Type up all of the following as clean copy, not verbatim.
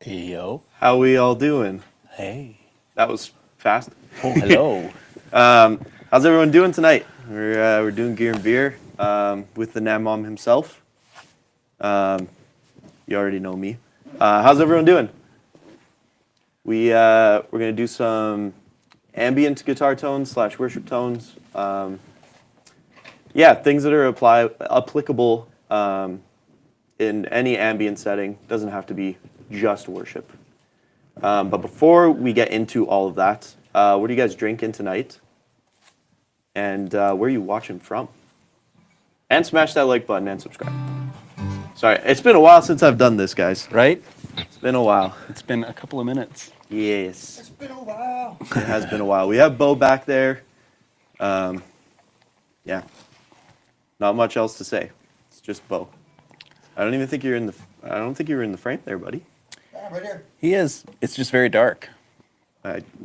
Yo. How we all doing? Hey. That was fast. Oh, hello. How's everyone doing tonight? We're doing gear and beer with the Namom himself. You already know me. How's everyone doing? We're gonna do some ambient guitar tones / worship tones. Yeah, things that are applicable in any ambient setting. Doesn't have to be just worship. But before we get into all of that, what are you guys drinking tonight? And where are you watching from? And smash that like button and subscribe. Sorry, it's been a while since I've done this, guys. Right? It's been a while. It's been a couple of minutes. Yes. It's been a while. It has been a while. We have Bo back there. Yeah. Not much else to say. It's just Bo. I don't think you were in the frame there, buddy. Yeah, right here. He is. It's just very dark.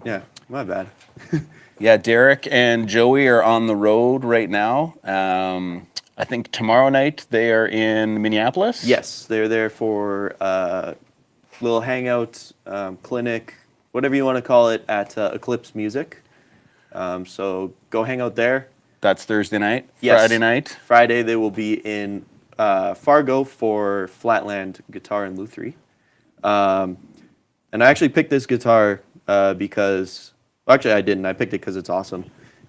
Yeah, my bad. Yeah, Derek and Joey are on the road right now. I think tomorrow night they are in Minneapolis. Yes, they're there for a little hangout, clinic, whatever you want to call it, at Eclipse Music. So go hang out there. That's Thursday night. Yes. Friday night. Friday they will be in Fargo for Flatland Guitar and Lutherie. And I actually picked this guitar because, well, actually I didn't. I picked it because it's awesome.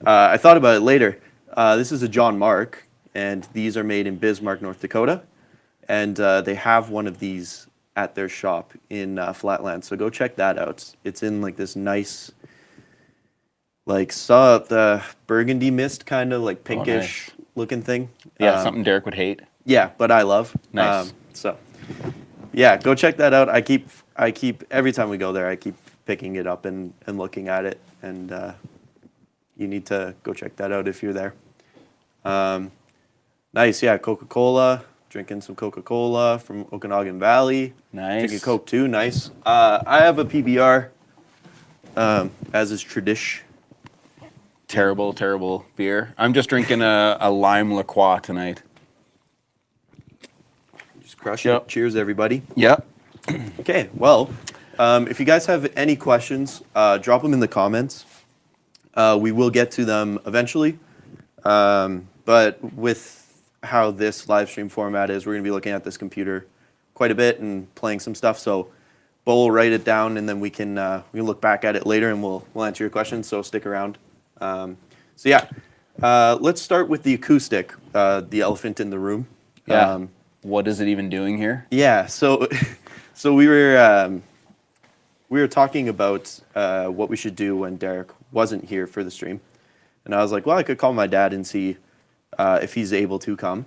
I thought about it later. This is a John Mark, and these are made in Bismarck, North Dakota. And they have one of these at their shop in Flatland. So go check that out. It's in like this nice, like the burgundy mist kind of like pinkish looking thing. Yeah, something Derek would hate. Yeah, but I love. Nice. So, yeah, go check that out. I keep every time we go there, I keep picking it up and looking at it, and you need to go check that out if you're there. Nice, yeah, Coca-Cola. Drinking some Coca-Cola from Okanagan Valley. Nice. Drinking Coke too. Nice. I have a PBR, as is tradition. Terrible, terrible beer. I'm just drinking a lime La Croix tonight. Just crush Yep. it. Cheers, everybody. Yep. Okay, well, if you guys have any questions, drop them in the comments. We will get to them eventually. But with how this live stream format is, we're going to be looking at this computer quite a bit and playing some stuff. So Bo will write it down, and then we can look back at it later, and we'll answer your questions. So stick around. So yeah, let's start with the acoustic, the elephant in the room. Yeah. What is it even doing here? Yeah, so we were talking about what we should do when Derek wasn't here for the stream, and I was like, well, I could call my dad and see if he's able to come.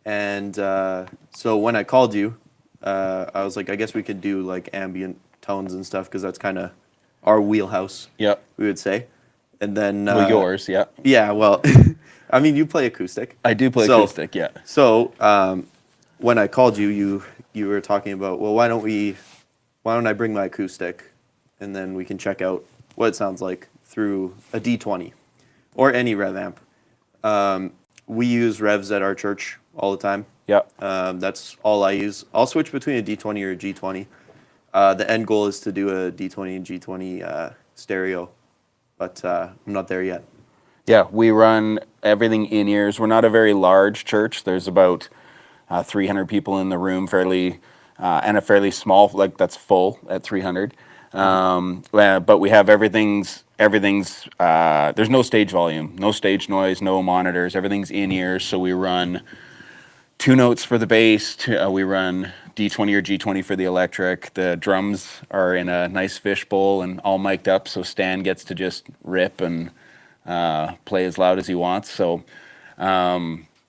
And so when I called you, I was like, I guess we could do like ambient tones and stuff because that's kind of our wheelhouse. Yep. We would say, and then Well, yours, yeah. Yeah, well, I mean, you play acoustic. I do play acoustic, yeah. So when I called you, you were talking about, well, why don't I bring my acoustic, and then we can check out what it sounds like through a D20 or any rev amp. We use revs at our church all the time. Yep. That's all I use. I'll switch between a D20 or a G20. The end goal is to do a D20 and G20 stereo, but I'm not there yet. Yeah, we run everything in ears. We're not a very large church. There's about 300 people in the room, and a fairly small, like that's full at 300. But we have everything's. There's no stage volume, no stage noise, no monitors. Everything's in ears. So we run 2 notes for the bass. We run D20 or G20 for the electric. The drums are in a nice fishbowl and all mic'd up, so Stan gets to just rip and play as loud as he wants. So,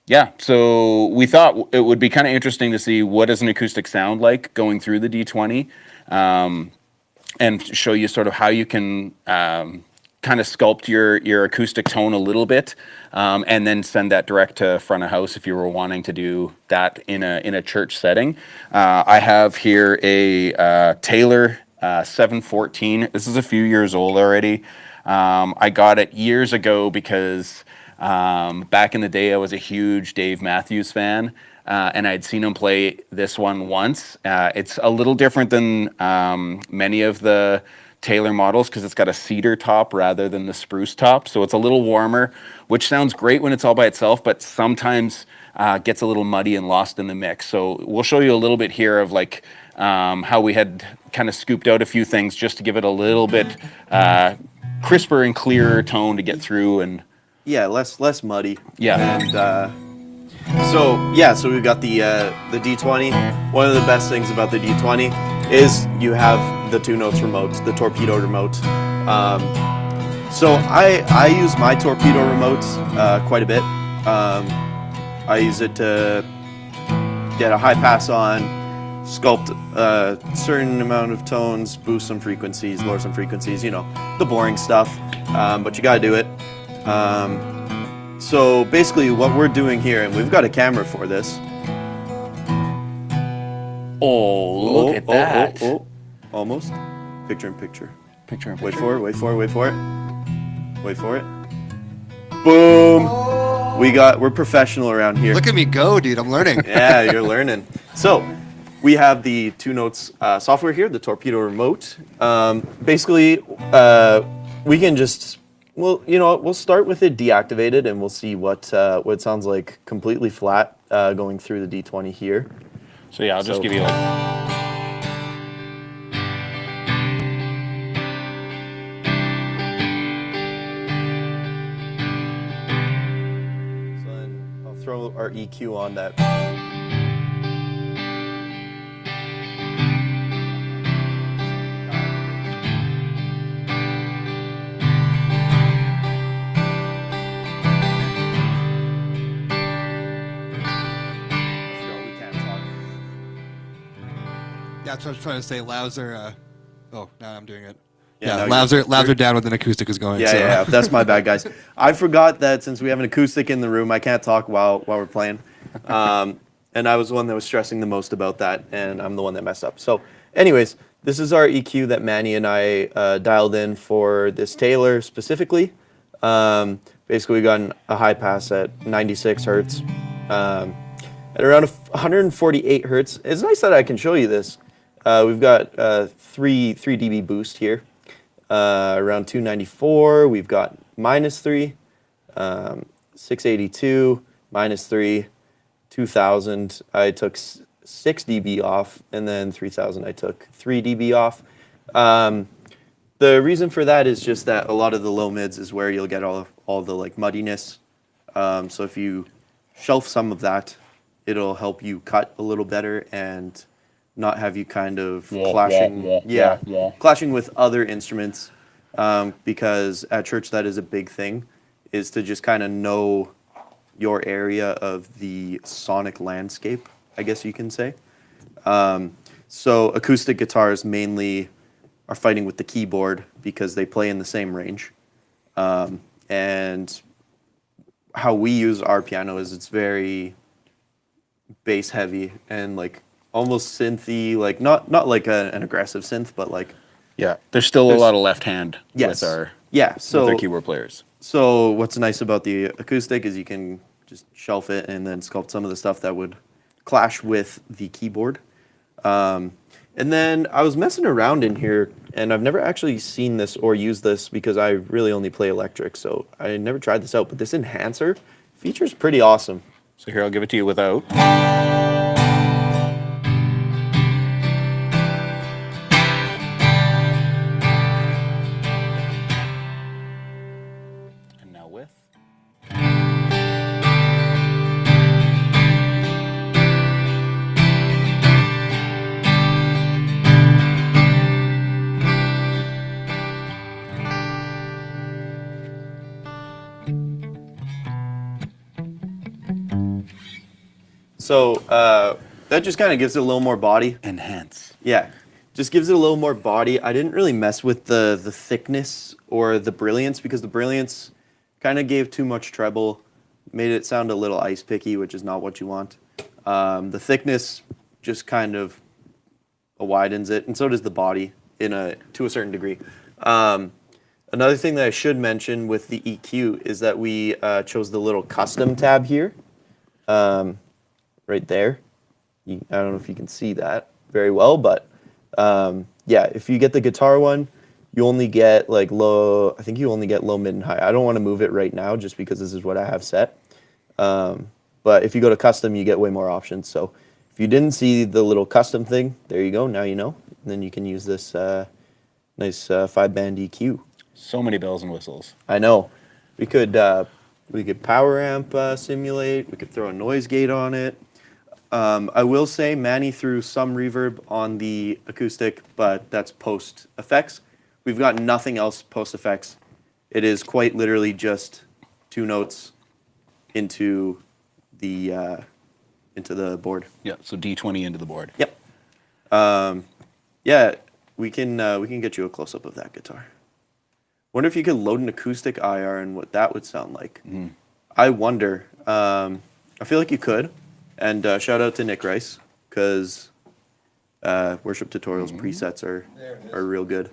yeah. So we thought it would be kind of interesting to see what does an acoustic sound like going through the D20, and show you sort of how you can kind of sculpt your acoustic tone a little bit, and then send that direct to front of house if you were wanting to do that in a church setting. I have here a Taylor 714. This is a few years old already. I got it years ago because back in the day I was a huge Dave Matthews fan. and I'd seen him play this one once. It's a little different than many of the Taylor models because it's got a cedar top rather than the spruce top, so it's a little warmer, which sounds great when it's all by itself, but sometimes gets a little muddy and lost in the mix. So we'll show you a little bit here of like how we had kind of scooped out a few things just to give it a little bit crisper and clearer tone to get through. And Yeah, less muddy. Yeah. And so we've got the D20. One of the best things about the D20 is you have the 2 notes remote, the torpedo remote. So I use my torpedo remote quite a bit. I use it to get a high pass on, sculpt a certain amount of tones, boost some frequencies, lower some frequencies, you know, the boring stuff, but you gotta do it. So basically what we're doing here, and we've got a camera for this. oh, look at that. Almost. Picture in picture. Picture in Wait picture. for it, wait for it, wait for it. Wait for it. Boom! We're professional around here. Look at me go, dude. I'm learning. Yeah, you're learning. So, we have the 2 notes software here, the torpedo remote. Basically, we can just, well, you know, we'll start with it deactivated, and we'll see what it sounds like completely flat going through the D20 here. So yeah, I'll just give you like. So then I'll throw our EQ on that. Yeah, that's what I was trying to say. Lavs are. Oh, now I'm doing it. Yeah, Yeah, no, lavs are down when an acoustic is going. Yeah, so. yeah, that's my bad, guys. I forgot that since we have an acoustic in the room, I can't talk while we're playing. And I was the one that was stressing the most about that, and I'm the one that messed up. So, anyways, this is our EQ that Manny and I dialed in for this Taylor specifically. Basically, we got a high pass at 96 hertz, at around 148 hertz. It's nice that I can show you this. We've got 3 dB boost here. Around 294, we've got -3, 682, -3, 2000. I took 6 dB off, and then 3000 I took 3 dB off. The reason for that is just that a lot of the low mids is where you'll get all the like muddiness. So if you shelf some of that, it'll help you cut a little better and not have you kind of clashing, clashing with other instruments, because at church that is a big thing, is to just kind of know your area of the sonic landscape, I guess you can say. So acoustic guitars mainly are fighting with the keyboard because they play in the same range. And how we use our piano is it's very bass heavy and like almost synthy, like not like an aggressive synth, but like Yeah, there's still a lot of left hand yes, with our so keyboard players. So what's nice about the acoustic is you can just shelf it and then sculpt some of the stuff that would clash with the keyboard. And then I was messing around in here, and I've never actually seen this or used this because I really only play electric, so I never tried this out. But this enhancer feature's pretty awesome. So here, I'll give it to you without. And now with. So that just kind of gives it a little more body. Enhance. Yeah, just gives it a little more body. I didn't really mess with the thickness or the brilliance because the brilliance kind of gave too much treble, made it sound a little ice picky, which is not what you want. The thickness just kind of widens it, and so does the body to a certain degree. Another thing that I should mention with the EQ is that we chose the little custom tab here. right there. I don't know if you can see that very well, but yeah, if you get the guitar one, you only get like low, I think you only get low, mid, and high. I don't want to move it right now just because this is what I have set. But if you go to custom, you get way more options. So if you didn't see the little custom thing, there you go. Now you know. And then you can use this nice 5-band EQ. So many bells and whistles. I know. We could power amp simulate. We could throw a noise gate on it. I will say Manny threw some reverb on the acoustic, but that's post effects. We've got nothing else post effects. It is quite literally just 2 notes into the board. Yeah, so D20 into the board. Yep. Yeah, we can get you a close up of that guitar. Wonder if you could load an acoustic IR and what that would sound like. I wonder. I feel like you could. And shout out to Nick Rice because Worship Tutorials presets are real good.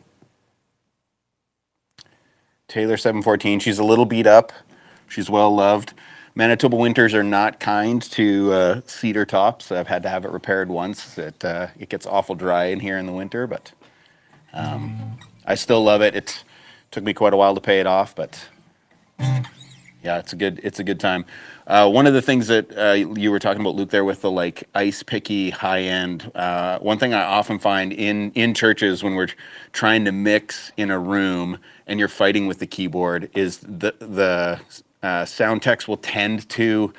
Taylor 714, she's a little beat up. She's well loved. Manitoba winters are not kind to cedar tops. I've had to have it repaired once. It gets awful dry in here in the winter, but I still love it. It took me quite a while to pay it off, but yeah, it's a good time. One of the things that you were talking about, Luke, there with the like ice picky high end. One thing I often find in churches when we're trying to mix in a room and you're fighting with the keyboard is the sound techs will tend to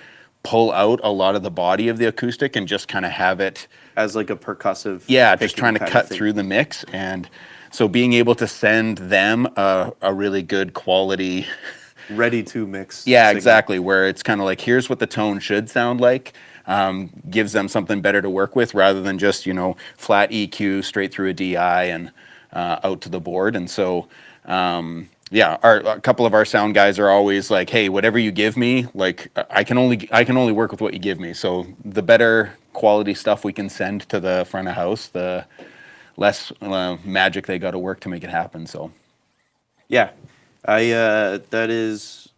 pull out a lot of the body of the acoustic and just kind of have it As like a percussive. yeah, just picking trying to kind of cut thing. through the mix. And so being able to send them a really good quality Ready to mix. yeah, signal. exactly. Where it's kind of like, here's what the tone should sound like. Gives them something better to work with rather than just, flat EQ straight through a DI and out to the board. And so, yeah, a couple of our sound guys are always like, hey, whatever you give me, like I can only work with what you give me. So the better quality stuff we can send to the front of house, the less magic they got to work to make it happen. So, Yeah, that is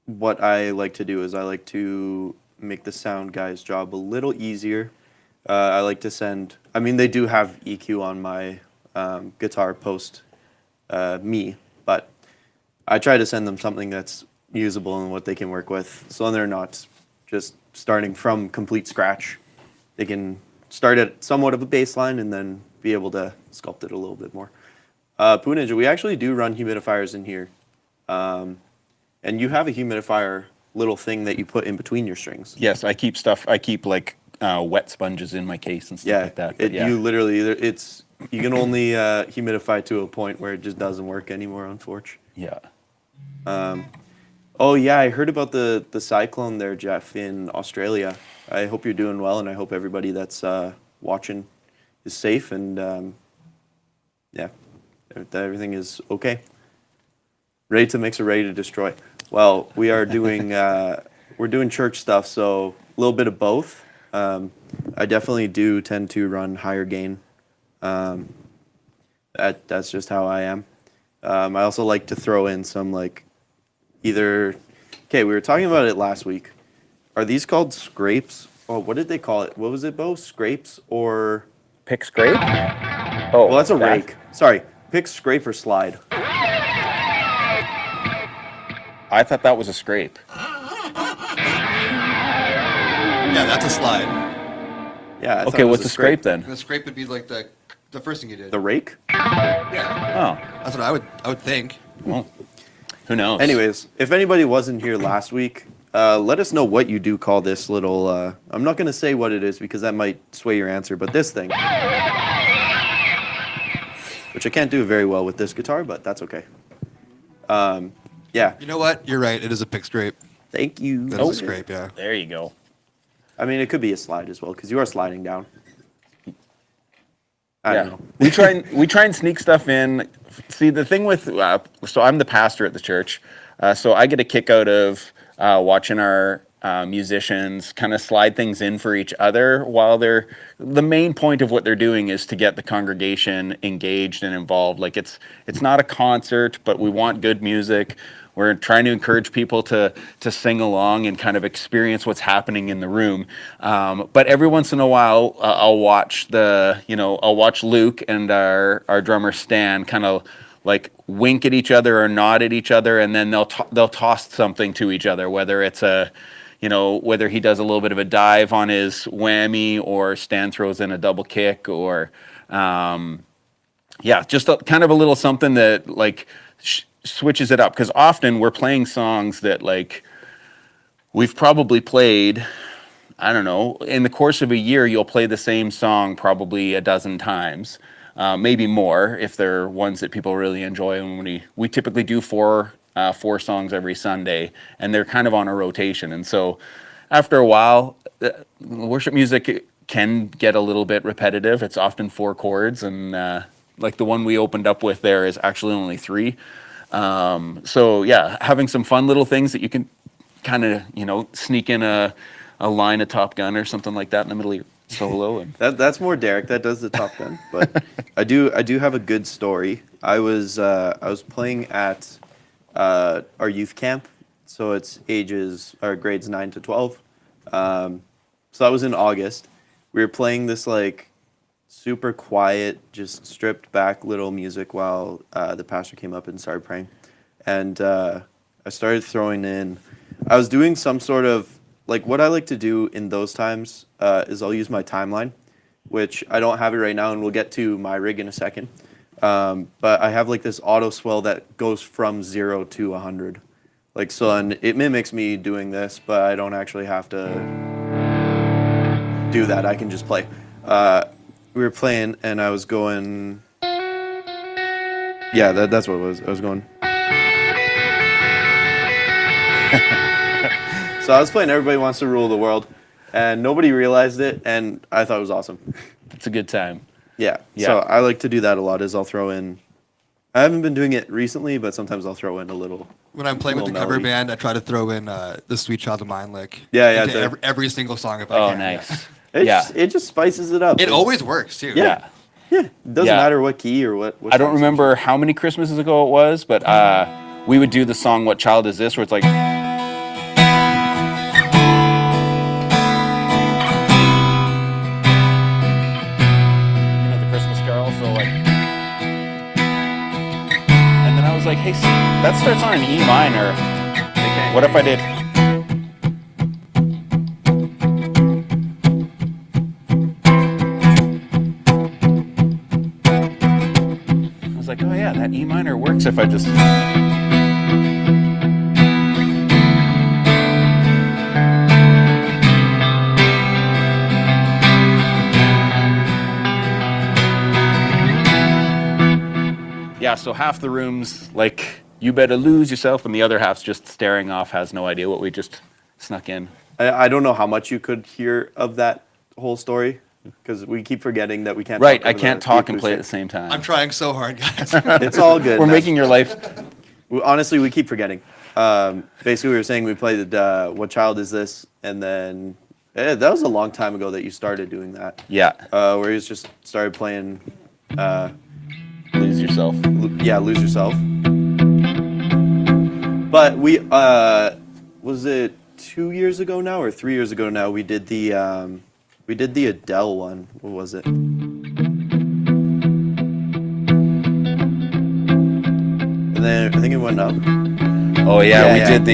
what I like to do. Is I like to make the sound guy's job a little easier. I like to send. I mean, they do have EQ on my guitar post me, but I try to send them something that's usable and what they can work with, so they're not just starting from complete scratch. They can start at somewhat of a baseline and then be able to sculpt it a little bit more. Poo Ninja, we actually do run humidifiers in here. And you have a humidifier little thing that you put in between your strings. yes, I keep like wet sponges in my case and stuff Yeah, like that. But you literally, you can only humidify to a point where it just doesn't work anymore, unfortunately. yeah. Oh yeah, I heard about the cyclone there, Jeff, in Australia. I hope you're doing well, and I hope everybody that's watching is safe, and yeah, that everything is okay. Ready to mix or ready to destroy. Well, we are doing we're doing church stuff, so a little bit of both. I definitely do tend to run higher gain. That's just how I am. I also like to throw in some like either. Okay, we were talking about it last week. Are these called scrapes? Oh, what did they call it? What was it, Bo? Scrapes or? Pick scrape? Oh, Well, that's a that. rake. Sorry, pick, scrape, or slide. I thought that was a scrape. Yeah, that's a slide. Yeah. I thought Okay, it was what's a scrape then? And the scrape would be like the first thing you did. The rake. Yeah, Oh, that's what I would think. well, who knows? Anyways, if anybody wasn't here last week, let us know what you do call this little. I'm not going to say what it is because that might sway your answer, but this thing, which I can't do very well with this guitar, but that's okay. Yeah. You know what? You're right. It is a pick scrape. Thank you. That is a scrape. Yeah. There you go. I mean, it could be a slide as well because you are sliding down. I don't know. We try and sneak stuff in. See, the thing with so I'm the pastor at the church, so I get a kick out of watching our musicians kind of slide things in for each other while the main point of what they're doing is to get the congregation engaged and involved. Like it's not a concert, but we want good music. we're trying to encourage people to sing along and kind of experience what's happening in the room. But every once in a while, I'll watch Luke and our drummer Stan kind of like wink at each other or nod at each other, and then they'll toss something to each other, whether it's whether he does a little bit of a dive on his whammy or Stan throws in a double kick or just kind of a little something that like switches it up, because often we're playing songs that like we've probably played, I don't know, in the course of a year you'll play the same song probably a dozen times, maybe more if they're ones that people really enjoy. And we typically do four songs every Sunday, and they're kind of on a rotation. And so after a while, worship music can get a little bit repetitive. It's often 4 chords, and like the one we opened up with there is actually only 3. So yeah, having some fun little things that you can kind of sneak in a line of Top Gun or something like that in the middle of your solo. And That's more Derek that does the Top Gun, but I do have a good story. I was playing at our youth camp, so it's grades 9 to 12. So that was in August. We were playing this like super quiet, just stripped back little music while the pastor came up and started praying. And I started throwing in, I was doing some sort of, like what I like to do in those times is I'll use my timeline, which I don't have it right now, and we'll get to my rig in a second. But I have like this auto swell that goes from 0 to 100. Like, so, and it mimics me doing this, but I don't actually have to do that. I can just play. We were playing, and I was going. Yeah, that's what it was. I was going. So I was playing Everybody Wants to Rule the World, and nobody realized it, and I thought it was awesome. it's a good time. Yeah. Yeah. So I like to do that a lot. Is I'll throw in. I haven't been doing it recently, but sometimes I'll throw in a little. When I'm playing with the little cover melody. band, I try to throw in the Sweet Child of Mine lick. Yeah, into every single song if I Oh, can. nice. It just spices it up. It always works too. Yeah. It doesn't Yeah. matter what key or what I don't songs. remember how many Christmases ago it was, but we would do the song "What Child Is This?" where it's like. The Christmas Carol, so like. And then I was like, hey, that starts on an E minor. What if I did. I was like, oh yeah, that E minor works if I just. Yeah, so half the room's like, you better lose yourself, and the other half's just staring off, has no idea what we just snuck in. I don't know how much you could hear of that whole story, because we keep forgetting that we can't. Right, talk I over can't the talk and play at the acoustic. same time. I'm trying so hard, guys. It's all good. We're making your life. Honestly, we keep forgetting. Basically, we were saying we played "What Child Is This?" and then that was a long time ago that you started doing that. Yeah, Where you just started playing. lose yourself. Lose yourself. But we was it 2 years ago now or 3 years ago now? We did the Adele one. What was it? And then I think it went up. Oh yeah, Yeah, we did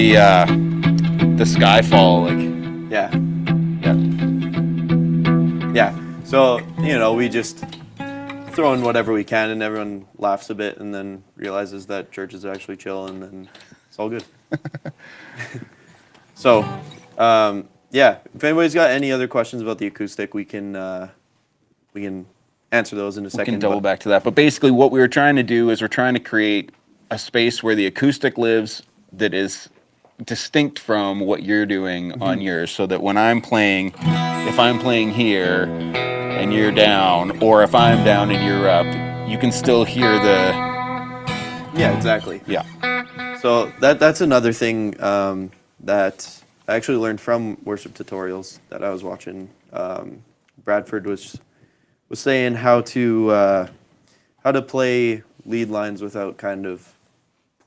the Skyfall, like. Yeah. Yeah. Yeah. So we just throw in whatever we can, and everyone laughs a bit, and then realizes that church is actually chill, and then it's all good. So, if anybody's got any other questions about the acoustic, we can answer those in a We second. can double but- back to that. But basically what we were trying to do is we're trying to create a space where the acoustic lives that is distinct from what you're doing on yours, so that when I'm playing, if I'm playing here and you're down, or if I'm down and you're up, you can still hear the... Yeah, exactly. Yeah. So that's another thing that I actually learned from worship tutorials that I was watching. Bradford was saying how to play lead lines without kind of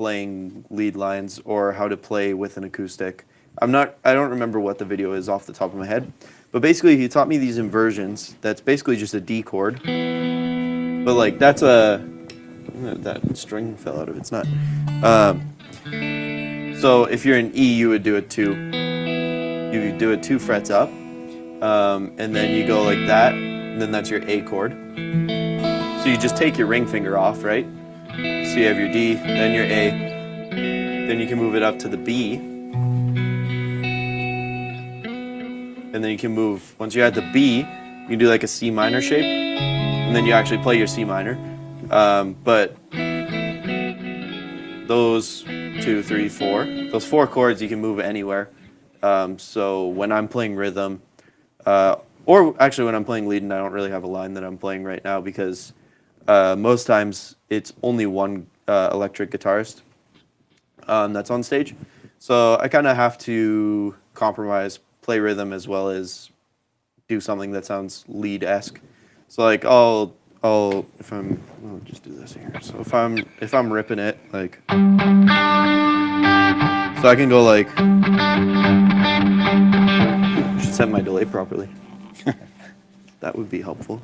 playing lead lines or how to play with an acoustic. I don't remember what the video is off the top of my head, but basically he taught me these inversions. That's basically just a D chord, but like that's that string fell out of its nut. So if you're in E, you would do it you would do it 2 frets up, and then you go like that, and then that's your A chord. So you just take your ring finger off, right? So you have your D, then your A, then you can move it up to the B, and then you can move, once you're at the B, you can do like a C minor shape, and then you actually play your C minor. But those 2, 3, 4, those 4 chords you can move anywhere. So when I'm playing rhythm, or actually when I'm playing lead, and I don't really have a line that I'm playing right now because most times it's only one electric guitarist that's on stage. So I kind of have to compromise, play rhythm as well as do something that sounds lead-esque. So like I'll just do this here. So if I'm ripping it, like, so I can go like, I should set my delay properly. That would be helpful.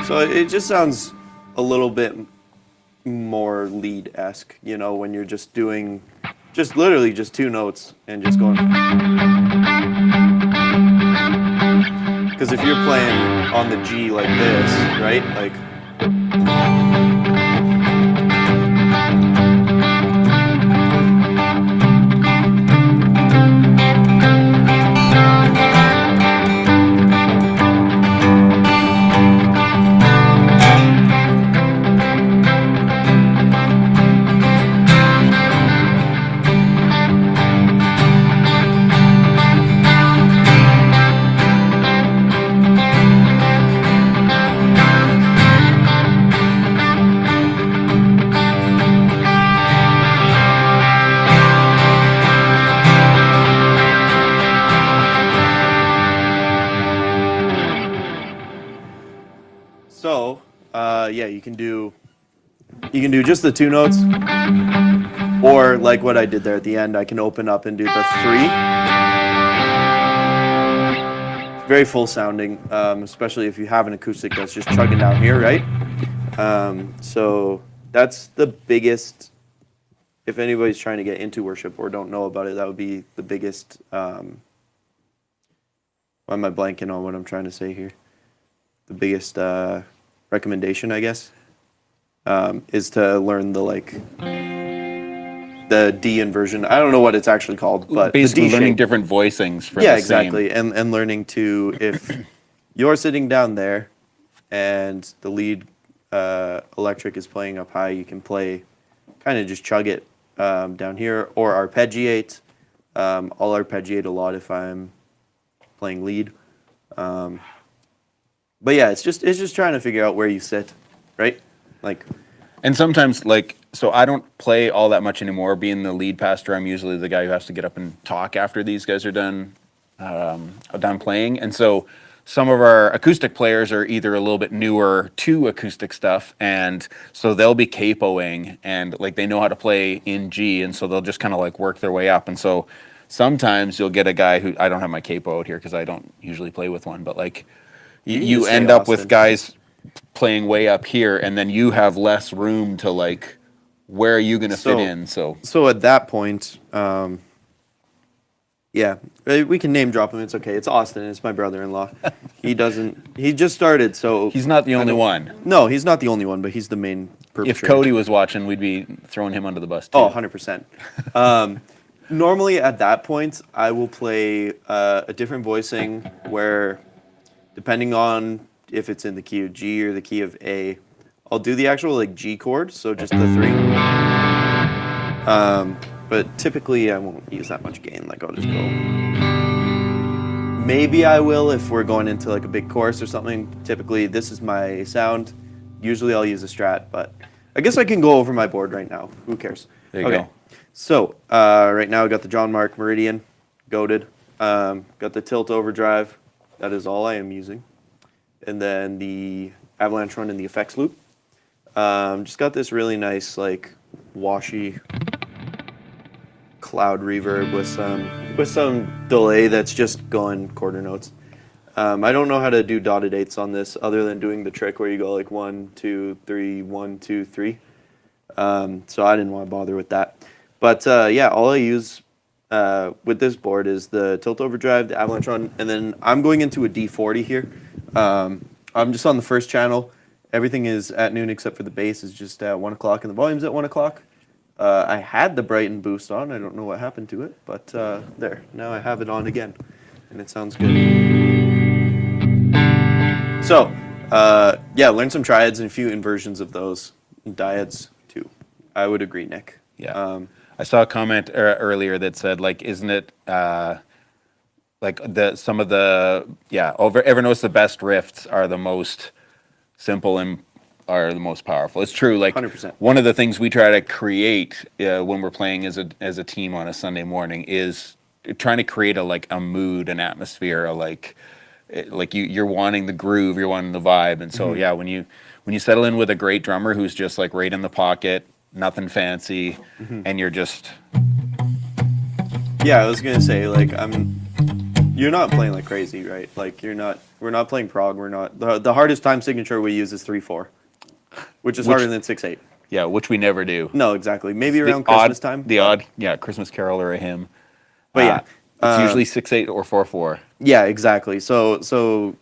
So it just sounds a little bit more lead-esque, you know, when you're just doing, just literally just 2 notes and just going. Because if you're playing on the G like this, right, like. So, yeah, you can do just the 2 notes, or like what I did there at the end, I can open up and do the 3. Very full sounding, especially if you have an acoustic that's just chugging down here, right? So that's the biggest, if anybody's trying to get into worship or don't know about it, that would be the biggest, why am I blanking on what I'm trying to say here? The biggest recommendation, I guess, is to learn the D inversion. I don't know what it's actually called, but basically the D learning shape. different voicings for Yeah, the same. exactly, and learning to, if you're sitting down there and the lead electric is playing up high, you can play, kind of just chug it down here, or arpeggiate. I'll arpeggiate a lot if I'm playing lead. But yeah, it's just trying to figure out where you sit, right? Like, And sometimes, like, so I don't play all that much anymore. Being the lead pastor, I'm usually the guy who has to get up and talk after these guys are done playing. And so some of our acoustic players are either a little bit newer to acoustic stuff, and so they'll be capoing, and like they know how to play in G, and so they'll just kind of like work their way up. And so sometimes you'll get a guy who, I don't have my capo out here because I don't usually play with one, but like you say end up with Austin. guys playing way up here, and then you have less room to like, where are you going to fit in? So at that point, yeah, we can name drop him. It's okay. It's Austin. It's my brother-in-law. He just started, so he's not the only one. No, he's not the only one, but he's the main perpetrator. If Cody was watching, we'd be throwing him under the bus too. Oh, 100%. Normally at that point, I will play a different voicing where, depending on if it's in the key of G or the key of A, I'll do the actual like G chord, so just the 3. But typically I won't use that much gain, like I'll just go. Maybe I will if we're going into like a big chorus or something. Typically, this is my sound. Usually, I'll use a Strat, but I guess I can go over my board right now. Who cares? There you go. So right now, I got the John Mark Meridian, goated. Got the Tilt Overdrive. That is all I am using, and then the Avalanche Run and the effects loop. Just got this really nice like washy cloud reverb with some delay that's just going quarter notes. I don't know how to do dotted eighths on this other than doing the trick where you go like 1, 2, 3, 1, 2, 3. So I didn't want to bother with that. But yeah, all I use with this board is the Tilt Overdrive, the Avalanche Run, and then I'm going into a D40 here. I'm just on the first channel. Everything is at noon except for the bass is just at 1 o'clock and the volume's at 1 o'clock. I had the Brighten boost on. I don't know what happened to it, but there. Now I have it on again, and it sounds good. So, yeah, learn some triads and a few inversions of those. And dyads, too. I would agree, Nick. Yeah. I saw a comment earlier that said, like, isn't it like some of the ever notice the best riffs are the most simple and are the most powerful. It's true. Like 100%. One of the things we try to create when we're playing as a team on a Sunday morning is trying to create a mood, an atmosphere, you're wanting the groove, you're wanting the vibe, and so when you settle in with a great drummer who's just like right in the pocket, nothing fancy, and you're just Yeah, I was gonna say like you're not playing like crazy, right? Like we're not playing prog. We're not the hardest time signature we use is 3/4, which is harder than 6/8. yeah, which we never do. No, exactly. Maybe The around Christmas time. Christmas carol or a hymn. But yeah, it's usually 6/8 or 4/4. yeah, exactly. So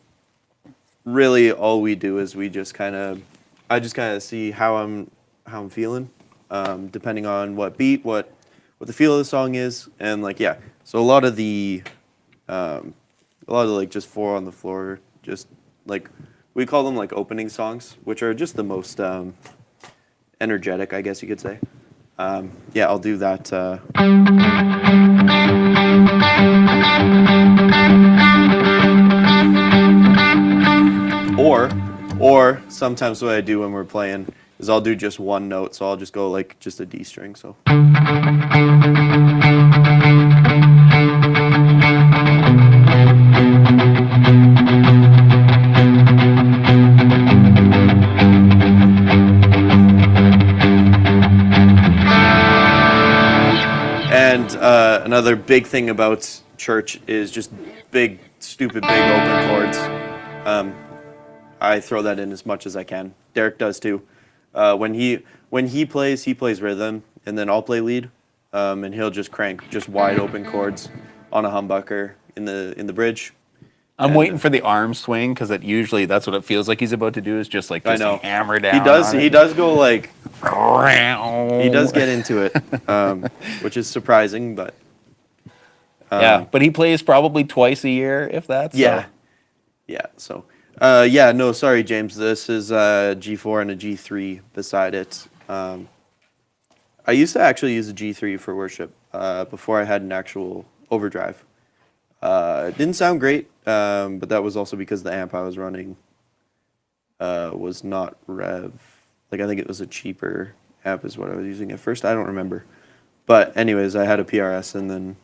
really, all we do is I just kind of see how I'm feeling, depending on what beat, what the feel of the song is, and so a lot of like just 4 on the floor, just like we call them like opening songs, which are just the most energetic, I guess you could say. Yeah, I'll do that. Or sometimes what I do when we're playing is I'll do just one note, so I'll just go like just a D string. So. And another big thing about church is just big, stupid, big open chords. I throw that in as much as I can. Derek does too. When he plays rhythm, and then I'll play lead, and he'll just crank just wide open chords on a humbucker in the bridge. I'm waiting for the arm swing because usually that's what it feels like he's about to do is just I know. hammer down. He does go like He does get into it, which is surprising, but yeah. But he plays probably twice a year, if that's yeah. So no, sorry, James. This is a G4 and a G3 beside it. I used to actually use a G3 for worship before I had an actual overdrive. It didn't sound great, but that was also because the amp I was running was not Rev. Like I think it was a cheaper amp is what I was using at first. I don't remember. But anyways, I had a PRS and then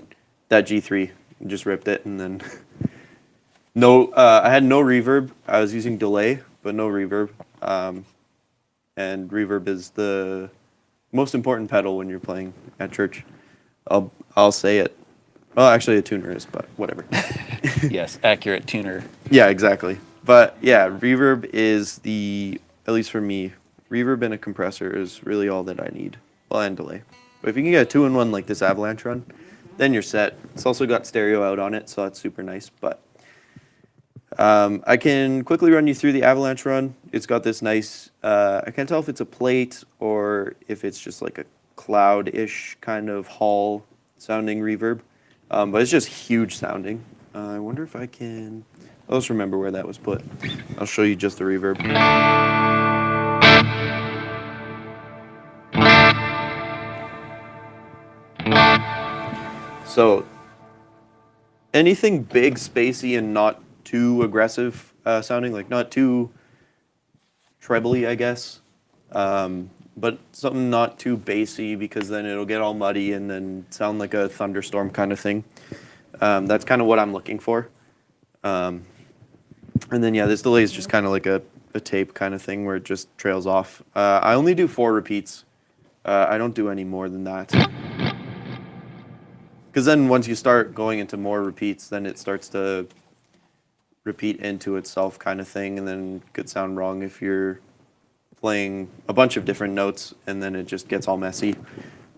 that G3 just ripped it, and then I had no reverb. I was using delay, but no reverb. And reverb is the most important pedal when you're playing at church. I'll say it. Well, actually, a tuner is, but whatever. Yes, accurate tuner. Yeah, exactly. But yeah, reverb is at least for me, reverb and a compressor is really all that I need. Well, and delay. But if you can get a 2-in-1 like this Avalanche Run, then you're set. It's also got stereo out on it, so that's super nice. But I can quickly run you through the Avalanche Run. It's got this nice, I can't tell if it's a plate or if it's just like a cloud-ish kind of hall sounding reverb. But it's just huge sounding. I wonder if I can... I'll just remember where that was put. I'll show you just the reverb. So anything big, spacey, and not too aggressive sounding, like not too trebly, I guess. But something not too bassy because then it'll get all muddy and then sound like a thunderstorm kind of thing. That's kind of what I'm looking for. And then yeah, this delay is just kind of like a tape kind of thing where it just trails off. I only do 4 repeats. I don't do any more than that. Because then once you start going into more repeats, then it starts to repeat into itself kind of thing, and then it could sound wrong if you're playing a bunch of different notes, and then it just gets all messy.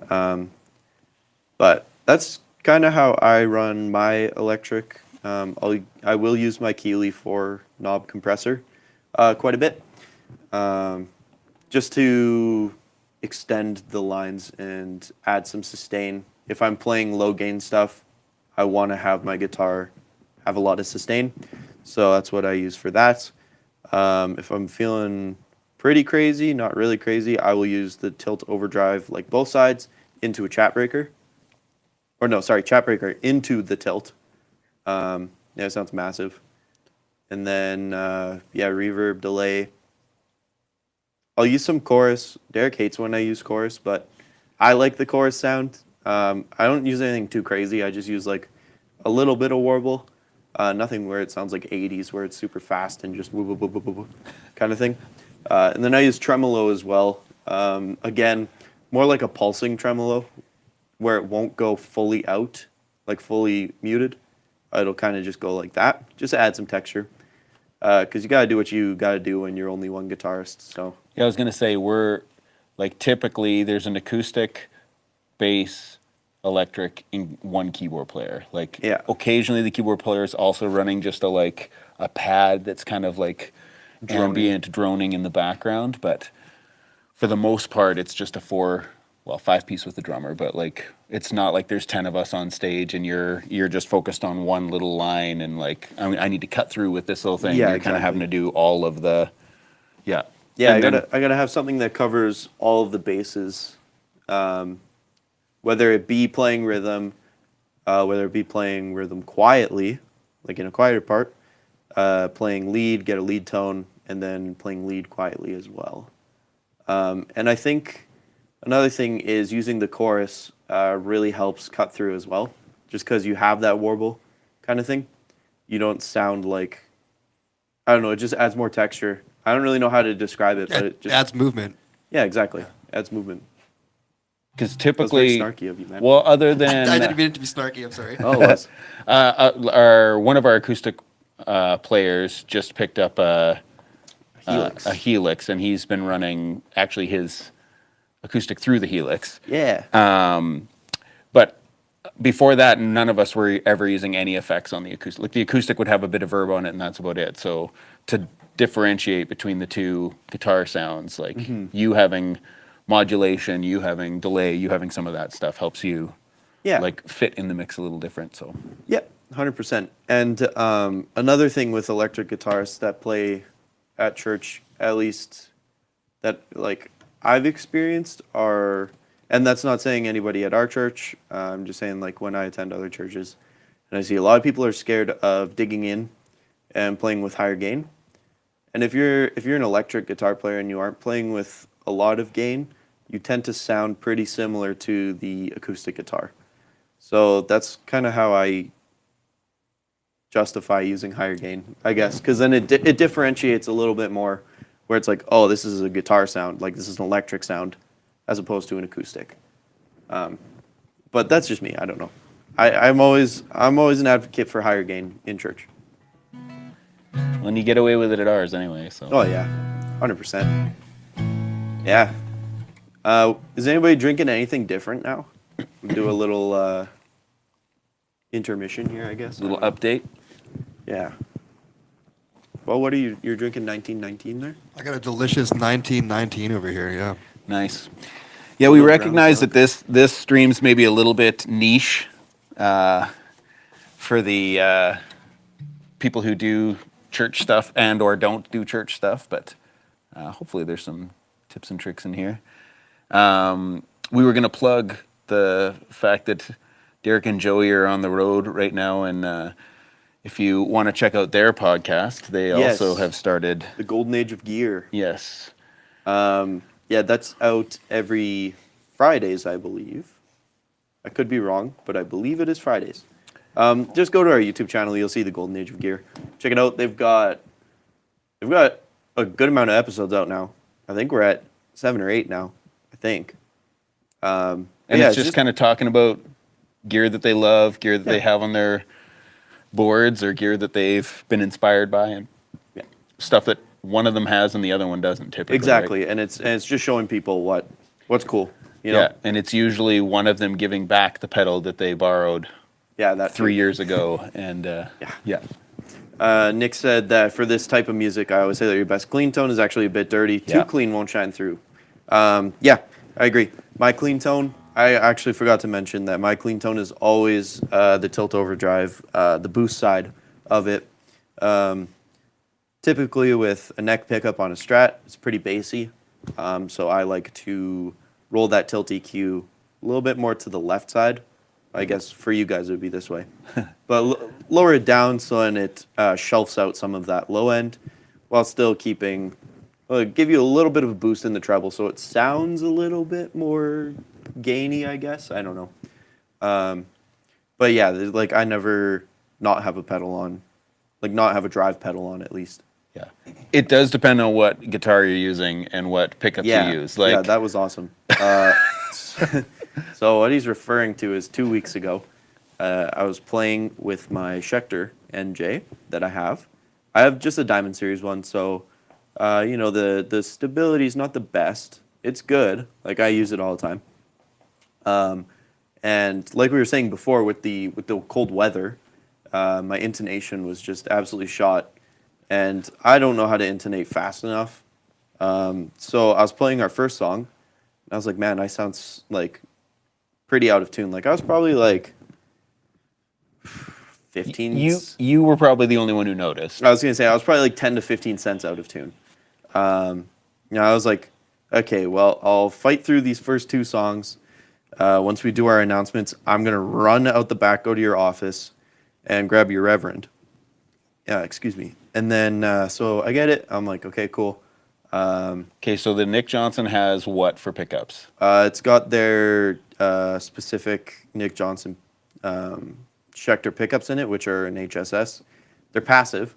But that's kind of how I run my electric. I will use my Keeley 4 knob compressor quite a bit, just to extend the lines and add some sustain. If I'm playing low gain stuff, I want to have my guitar have a lot of sustain, so that's what I use for that. If I'm feeling pretty crazy, not really crazy, I will use the tilt overdrive, like both sides, into a chat breaker. Or no, sorry, chat breaker into the tilt. Yeah, it sounds massive. And then, yeah, reverb, delay. I'll use some chorus. Derek hates when I use chorus, but I like the chorus sound. I don't use anything too crazy. I just use like a little bit of warble. Nothing where it sounds like 80s, where it's super fast and just woo, woo, woo, woo, woo, woo, kind of thing. And then I use tremolo as well. Again, more like a pulsing tremolo, where it won't go fully out, like fully muted. It'll kind of just go like that, just to add some texture. Because you got to do what you got to do when you're only one guitarist. So Yeah, I was gonna say we're like typically there's an acoustic, bass, electric, and one keyboard player. Like Yeah. occasionally the keyboard player is also running just a pad that's kind of like Droning. ambient droning in the background, but for the most part it's just a 5-piece with the drummer, but like it's not like there's 10 of us on stage and you're just focused on one little line and like I need to cut through with this little thing. Yeah, You're kind of exactly. having to do all of the yeah. yeah, And I gotta have something that covers all of the bases, whether it be playing rhythm, whether it be playing rhythm quietly, like in a quieter part, playing lead, get a lead tone, and then playing lead quietly as well. And I think another thing is using the chorus really helps cut through as well, just because you have that warble kind of thing. You don't sound like, I don't know, it just adds more texture. I don't really know how to describe it, but it just adds movement. yeah, exactly, adds movement. Because That was typically, very snarky of you, man. well, other than I didn't mean it to be snarky. I'm sorry. Oh, it was. one of our acoustic players just picked up Helix. a Helix, and he's been running actually his acoustic through the Helix. Yeah. But before that, none of us were ever using any effects on the acoustic. Like the acoustic would have a bit of verb on it, and that's about it. So to differentiate between the two guitar sounds, like you having modulation, you having delay, you having some of that stuff helps you Yeah. like fit in the mix a little different. So Yep, 100%. And another thing with electric guitarists that play at church, at least that like I've experienced, are, and that's not saying anybody at our church. I'm just saying like when I attend other churches, and I see a lot of people are scared of digging in and playing with higher gain. And if you're an electric guitar player and you aren't playing with a lot of gain, you tend to sound pretty similar to the acoustic guitar. So that's kind of how I justify using higher gain, I guess, because then it differentiates a little bit more, where it's like, oh, this is a guitar sound, like this is an electric sound, as opposed to an acoustic. But that's just me. I don't know. I'm always an advocate for higher gain in church. when you get away with it at ours anyway. So Oh yeah, 100%. Yeah. Is anybody drinking anything different now? We'll do a little intermission here, I guess. little update. Yeah. Well, what are you're drinking 1919 there? I got a delicious 1919 over here. Yeah. Nice. Yeah, we Little brown recognize stuff. that this stream's maybe a little bit niche for the people who do church stuff and or don't do church stuff, but hopefully there's some tips and tricks in here. We were going to plug the fact that Derek and Joey are on the road right now, and if you want to check out their podcast, they Yes. also have started. The Golden Age of Gear. Yes. Yeah, that's out every Fridays, I believe. I could be wrong, but I believe it is Fridays. Just go to our YouTube channel. You'll see the Golden Age of Gear. Check it out. They've got a good amount of episodes out now. I think we're at 7 or 8 now. I think. And yeah, it's just kind of talking about gear that they love, gear that they Yeah. have on their boards, or gear that they've been inspired by, and Yeah. stuff that one of them has and the other one doesn't typically. Exactly, right? and it's just showing people what's cool. You know? Yeah, and it's usually one of them giving back the pedal that they borrowed Yeah, that 3 too. years ago, and yeah. Nick said that for this type of music, I always say that your best clean tone is actually a bit dirty. Too Yeah. clean won't shine through. Yeah, I agree. My clean tone, I actually forgot to mention that my clean tone is always the tilt overdrive, the boost side of it. Typically with a neck pickup on a Strat, it's pretty bassy. So I like to roll that tilt EQ a little bit more to the left side. I guess for you guys it would be this way. But lower it down so then it shelves out some of that low end while still keeping, give you a little bit of a boost in the treble so it sounds a little bit more gainy, I guess. I don't know. But yeah, like I never not have a pedal on, like not have a drive pedal on at least. Yeah, it does depend on what guitar you're using and what pickups Yeah, you use. Like, yeah, that was awesome. So what he's referring to is 2 weeks ago, I was playing with my Schecter NJ that I have. I have just a Diamond Series one, so the stability is not the best. It's good, like I use it all the time. And like we were saying before, with the cold weather, my intonation was just absolutely shot, and I don't know how to intonate fast enough. So I was playing our first song, and I was like, man, I sound like pretty out of tune. Like I was probably like 15. you were probably the only one who noticed. I was gonna say I was probably like 10 to 15 cents out of tune. I was like, okay, well, I'll fight through these first 2 songs. Once we do our announcements, I'm gonna run out the back, go to your office, and grab your reverend. Yeah, excuse me. And then so I get it. I'm like, okay, cool. Okay, so the Nick Johnson has what for pickups? It's got their specific Nick Johnson Schecter pickups in it, which are an HSS. They're passive.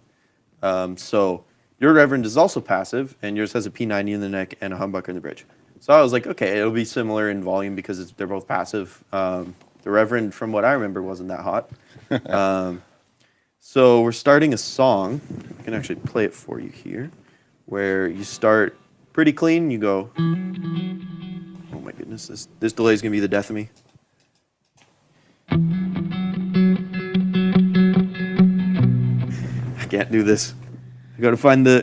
So your Reverend is also passive, and yours has a P90 in the neck and a humbucker in the bridge. So I was like, okay, it'll be similar in volume because they're both passive. The Reverend, from what I remember, wasn't that hot. So we're starting a song. I can actually play it for you here, where you start pretty clean. You go, oh my goodness, this delay is gonna be the death of me. I can't do this. I gotta find the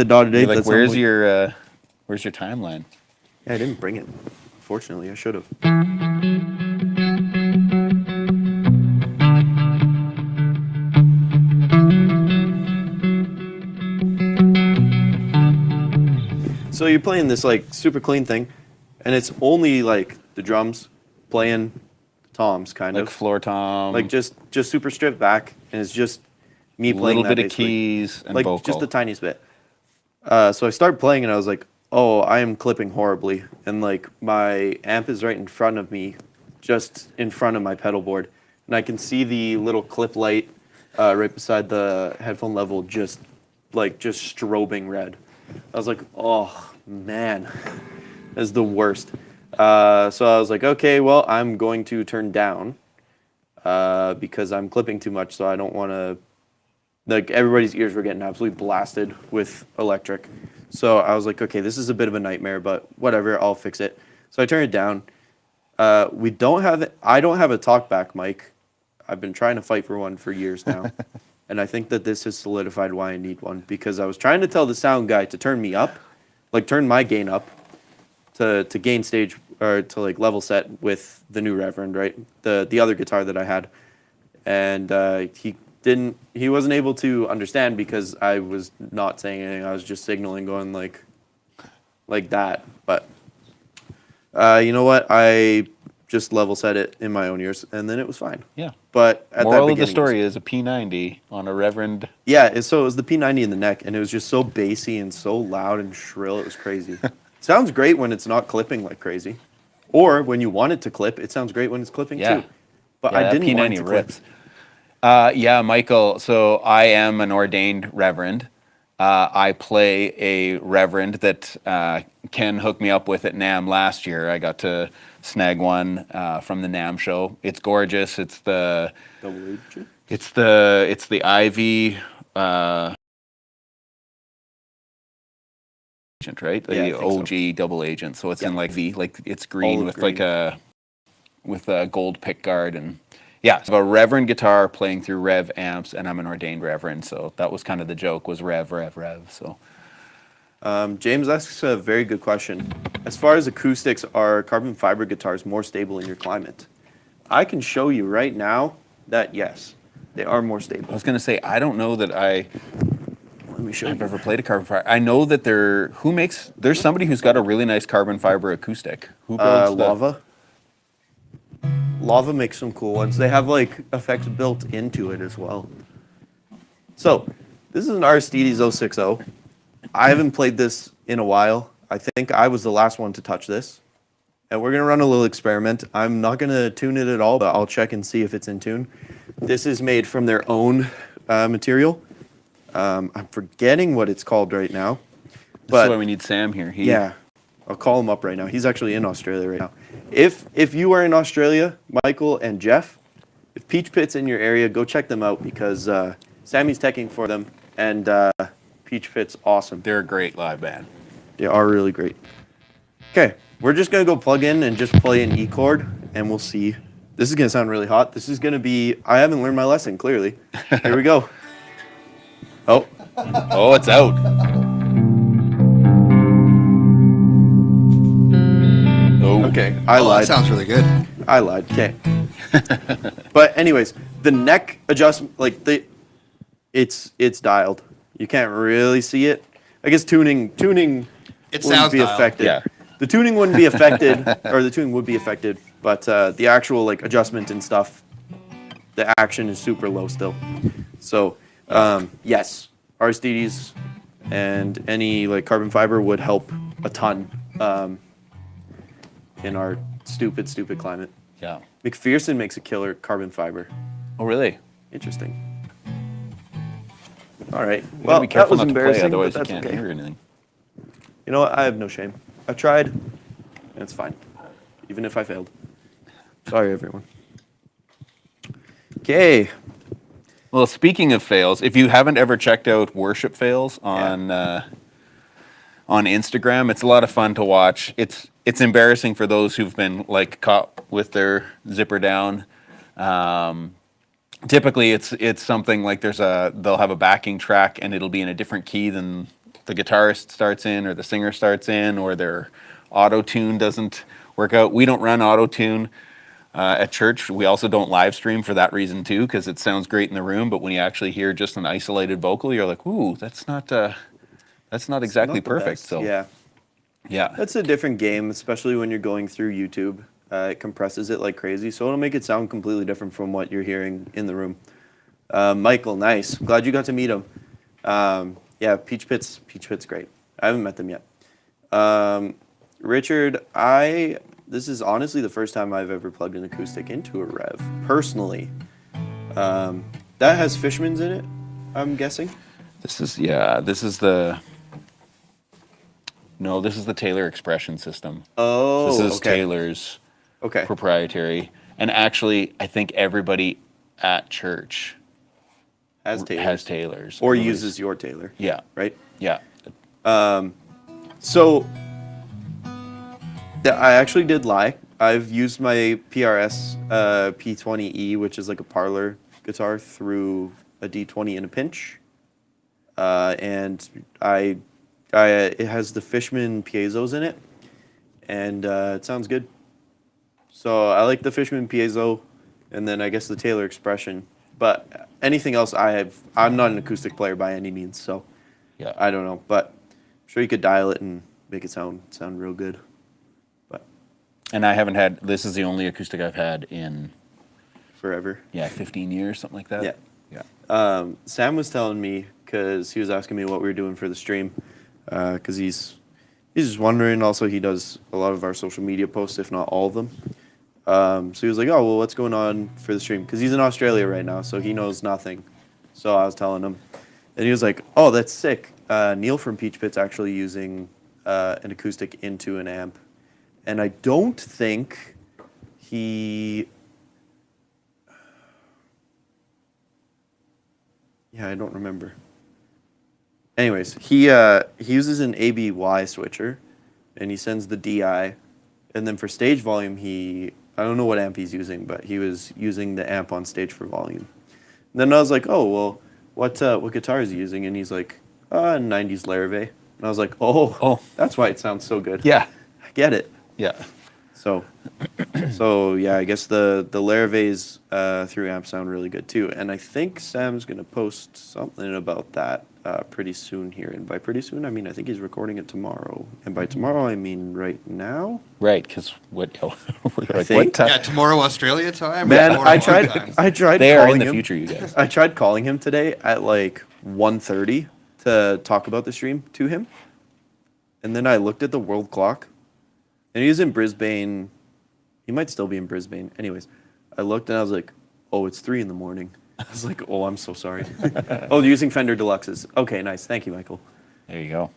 dotted You're eighth. like, at some where's point. your timeline? Yeah, I didn't bring it. Unfortunately, I should have. So you're playing this like super clean thing, and it's only like the drums playing toms, kind Like of floor tom, like just super stripped back, and it's just me a playing little that bit of basically. keys and like vocal. just the tiniest bit. So I started playing and I was like, oh, I am clipping horribly, and like my amp is right in front of me, just in front of my pedal board, and I can see the little clip light right beside the headphone level just strobing red. I was like, oh man, that's the worst. So I was like, okay, well, I'm going to turn down because I'm clipping too much, so I don't want to. Like everybody's ears were getting absolutely blasted with electric. So I was like, okay, this is a bit of a nightmare, but whatever, I'll fix it. So I turned it down. I don't have a talkback mic. I've been trying to fight for one for years now. And I think that this has solidified why I need one, because I was trying to tell the sound guy to turn me up, like turn my gain up to gain stage or to like level set with the new Reverend, right? The other guitar that I had. And he wasn't able to understand because I was not saying anything. I was just signaling, going like that. But you know what? I just level set it in my own ears, and then it was fine. Yeah. But at Moral that of the beginning, story is a P90 on a Reverend. so it was the P90 in the neck, and it was just so bassy and so loud and shrill. It was crazy. Sounds great when it's not clipping like crazy, or when you want it to clip. It sounds great when it's clipping Yeah. too. But Yeah, I that didn't want it P90 to clip. rips. Yeah, Michael. So I am an ordained reverend. I play a reverend that Ken hooked me up with at NAM last year. I got to snag one from the NAM show. It's gorgeous. It's the Double agent? it's the Ivy agent, right? Yeah, I The think so. OG double agent. So it's Yeah. in like V, like it's green Olive with green. like a gold pick guard and. Yeah, so a Reverend guitar playing through Rev amps, and I'm an ordained Reverend, so that was kind of the joke, was Rev, Rev, Rev, so. James asks a very good question. As far as acoustics, are carbon fiber guitars more stable in your climate? I can show you right now that yes, they are more I stable. was going to say, I don't know that Let me show I've you. ever played a carbon fiber. I know that there's somebody who's got a really nice carbon fiber acoustic. Who builds the... Lava. Lava makes some cool ones. They have like effects built into it as well. So, this is an Aristides 060. I haven't played this in a while. I think I was the last one to touch this. And we're going to run a little experiment. I'm not going to tune it at all, but I'll check and see if it's in tune. This is made from their own material. I'm forgetting what it's called right now. This is why we need Sam here. Yeah, I'll call him up right now. He's actually in Australia right now. If you are in Australia, Michael and Jeff, if Peach Pit's in your area, go check them out because Sammy's teching for them, and Peach Pit's awesome. They're a great live band. They are really great. Okay, we're just going to go plug in and just play an E chord, and we'll see. This is going to sound really hot. This is going to be, I haven't learned my lesson, clearly. Here we go. Oh. Oh, it's out. Oh. Okay, I Oh, that lied. sounds really good. I lied. Okay. But anyways, the neck adjustment, like it's dialed. You can't really see it. I guess tuning It wouldn't sounds be dialed. affected. Yeah. The tuning wouldn't be affected, or the tuning would be affected, but the actual like adjustment and stuff, the action is super low still. So yes, Aristides and any like carbon fiber would help a ton in our stupid climate. Yeah. McPherson makes a killer carbon fiber. Oh, really? Interesting. All right. You Well, gotta be careful that was not to play, embarrassing, otherwise but you that's can't okay. hear anything. You know what? I have no shame. I tried, and it's fine, even if I failed. Sorry, everyone. Okay. Well, speaking of fails, if you haven't ever checked out Worship Fails on Instagram, it's a lot of fun to watch. It's embarrassing for those who've been like caught with their zipper down. Typically, it's something like they'll have a backing track and it'll be in a different key than the guitarist starts in or the singer starts in, or their auto tune doesn't work out. We don't run auto tune. At church, we also don't live stream for that reason too, because it sounds great in the room, but when you actually hear just an isolated vocal, you're like, "Ooh, that's not exactly Not the perfect." best. So yeah, yeah, that's a different game, especially when you're going through YouTube. It compresses it like crazy, so it'll make it sound completely different from what you're hearing in the room. Michael, nice. Glad you got to meet him. Yeah, Peach Pit's great. I haven't met them yet. Richard, this is honestly the first time I've ever plugged an acoustic into a Rev, personally. That has Fishman's in it, I'm guessing. this is the Taylor expression system. Oh, This is okay. Taylor's Okay. proprietary, and actually, I think everybody at church Has Taylor's. has Taylor's Or Everybody's- uses your Taylor. Yeah, Right? yeah. So, I actually did lie. I've used my PRS P20E, which is like a parlor guitar, through a D20 in a pinch. And it has the Fishman piezos in it, and it sounds good. So I like the Fishman piezo, and then I guess the Taylor expression. But anything else, I'm not an acoustic player by any means, so Yeah. I don't know. But I'm sure you could dial it and make it sound real good. But And I haven't had, this is the only acoustic I've had in, Forever. 15 years, something like that. Yeah. Sam was telling me, because he was asking me what we were doing for the stream, because he's just wondering. Also, he does a lot of our social media posts, if not all of them. So he was like, oh, well, what's going on for the stream? Because he's in Australia right now, so he knows nothing. So I was telling him. And he was like, oh, that's sick. Neil from Peach Pit's actually using an acoustic into an amp. And I don't think he... Yeah, I don't remember. Anyways, he uses an ABY switcher, and he sends the DI. And then for stage volume, I don't know what amp he's using, but he was using the amp on stage for volume. And then I was like, oh, well, what guitar is he using? And he's like, 90s Larrivee. And I was like, oh, that's why it sounds so good. Yeah. I get it. Yeah. So yeah, I guess the Larave's through amp sound really good too. And I think Sam's gonna post something about that pretty soon here. And by pretty soon, I mean I think he's recording it tomorrow. And by tomorrow, I mean right now. Right, because what? Like, think. what time? Yeah, tomorrow Australia time. Man, Tomorrow I our tried. time? I tried. They are in calling the him. future, you guys. I tried calling him today at like 1:30 to talk about the stream to him. And then I looked at the world clock, and he was in Brisbane. He might still be in Brisbane. Anyways, I looked and I was like, oh, it's 3 a.m. I was like, oh, I'm so sorry. Oh, you're using Fender Deluxes. Okay, nice. Thank you, Michael. There you go.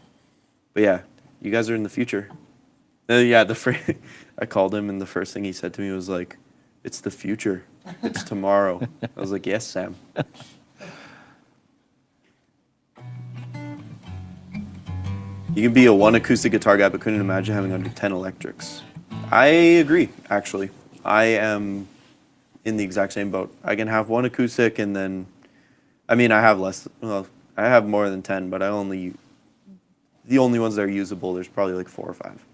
But yeah, you guys are in the future. Yeah, I called him, and the first thing he said to me was like, it's the future. It's tomorrow. I was like, yes, Sam. You can be a one acoustic guitar guy, but couldn't imagine having under 10 electrics. I agree, actually. I am in the exact same boat. I can have one acoustic, and then, I mean, I have I have more than 10, but the only ones that are usable, there's probably like 4 or 5.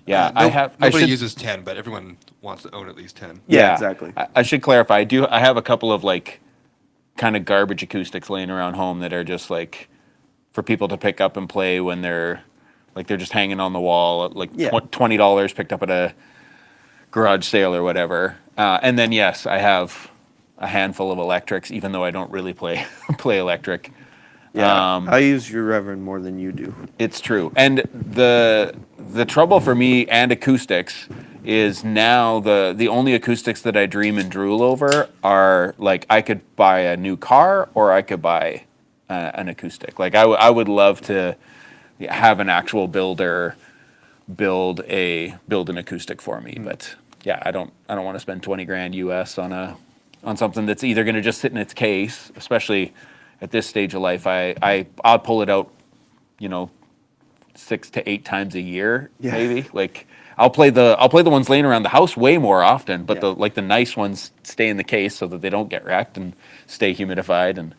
Yeah, Nobody uses 10, but everyone wants to own at least 10. Yeah, exactly. I should clarify. I have a couple of like kind of garbage acoustics laying around home that are just like for people to pick up and play when they're just hanging on the wall, like $20 picked up at a garage sale or whatever. And then yes, I have a handful of electrics, even though I don't really play electric. Yeah, I use your Reverend more than you do. It's true. And the trouble for me and acoustics is now the only acoustics that I dream and drool over are like I could buy a new car or I could buy an acoustic. Like I would love to have an actual builder build an acoustic for me, but yeah, I don't want to spend 20 grand US on something that's either going to just sit in its case, especially at this stage of life. I'll pull it out, 6 to 8 times a year, maybe. Like I'll play the ones laying around the house way more often, but the nice ones stay in the case so that they don't get wrecked and stay humidified. And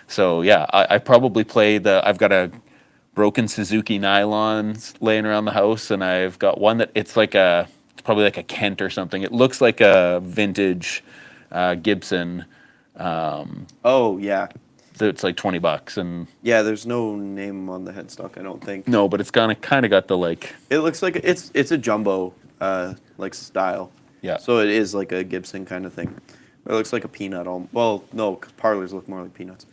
so yeah, I probably play I've got a broken Suzuki nylons laying around the house, and I've got one that it's probably like a Kent or something. It looks like a vintage Gibson. Oh yeah. So it's like $20, and yeah, there's no name on the headstock, I don't think. No, but it's kind of got the like. It looks like it's a jumbo like style. Yeah. So it is like a Gibson kind of thing. It looks like a peanut. Well, no, parlors look more like peanuts.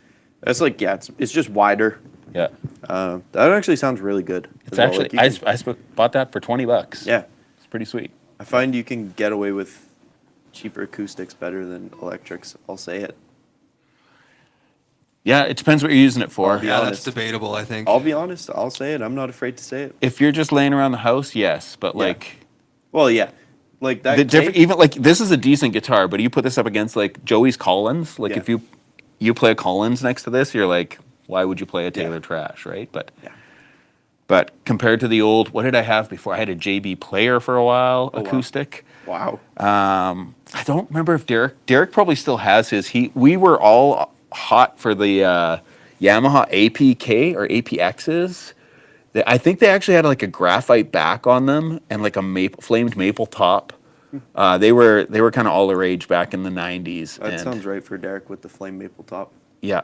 It's like it's just wider. Yeah. That actually sounds really good. It's actually I bought that for $20. Yeah. It's pretty sweet. I find you can get away with cheaper acoustics better than electrics. I'll say it. Yeah, it depends what you're using it for. be Yeah, honest. that's debatable, I think. I'll be honest. I'll say it. I'm not afraid to say it. If you're just laying around the house, yes, but like Well, yeah. Like that. even like this is a decent guitar, but you put this up against like Joey's Collins, like if you play a Collins next to this, you're like, why would you play a Taylor Trash, right? But compared to the old, what did I have before? I had a JB Player for a while, acoustic. Wow. I don't remember if Derek probably still has his. We were all hot for the Yamaha APK or APXs. I think they actually had like a graphite back on them and like a flamed maple top. They were kind of all the rage back in the 90s. That sounds right for Derek with the flame maple top. Yeah.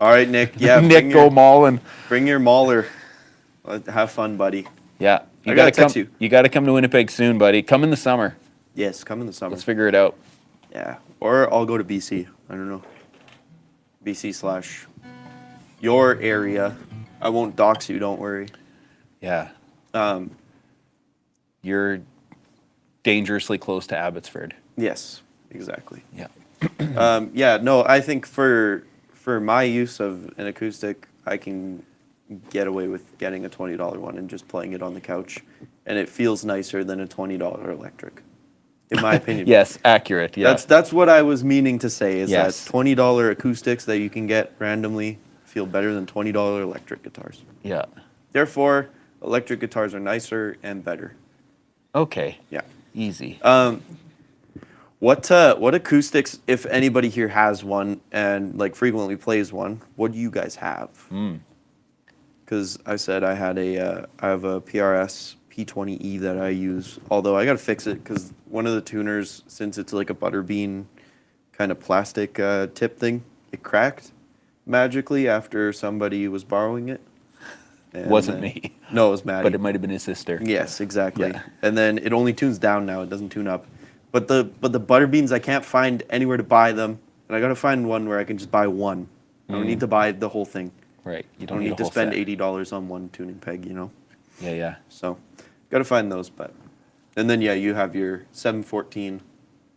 All right, Nick. Yeah. Nick, go mauling. Bring your mauler. Have fun, buddy. Yeah. I gotta text come. you. You got to come to Winnipeg soon, buddy. Come in the summer. Yes, come in the summer. Let's figure it out. Yeah, or I'll go to BC. I don't know. BC / your area. I won't dox you. Don't worry. Yeah. Um, You're dangerously close to Abbotsford. yes, exactly. Yeah. Yeah, no, I think for my use of an acoustic, I can get away with getting a $20 one and just playing it on the couch, and it feels nicer than a $20 electric, in my opinion. Yes, accurate. Yeah. That's what I was meaning to say. Is Yes. that $20 acoustics that you can get randomly feel better than $20 electric guitars. Yeah. Therefore, electric guitars are nicer and better. Okay. Yeah. Easy. What acoustics, if anybody here has one and like frequently plays one, what do you guys have? Because I said I have a PRS P20E that I use, although I gotta fix it because one of the tuners, since it's like a butterbean kind of plastic tip thing, it cracked magically after somebody was borrowing it. And Wasn't then- me. No, it was Maddie. But it might have been his sister. Yes, exactly. Yeah. And then it only tunes down now. It doesn't tune up. But the butterbeans, I can't find anywhere to buy them, and I gotta find one where I can just buy one. I don't need to buy the whole thing. Right. You I don't don't need a to whole spend set. $80 on one tuning peg, you know. Yeah, yeah. So, gotta find those. But, and then yeah, you have your 714.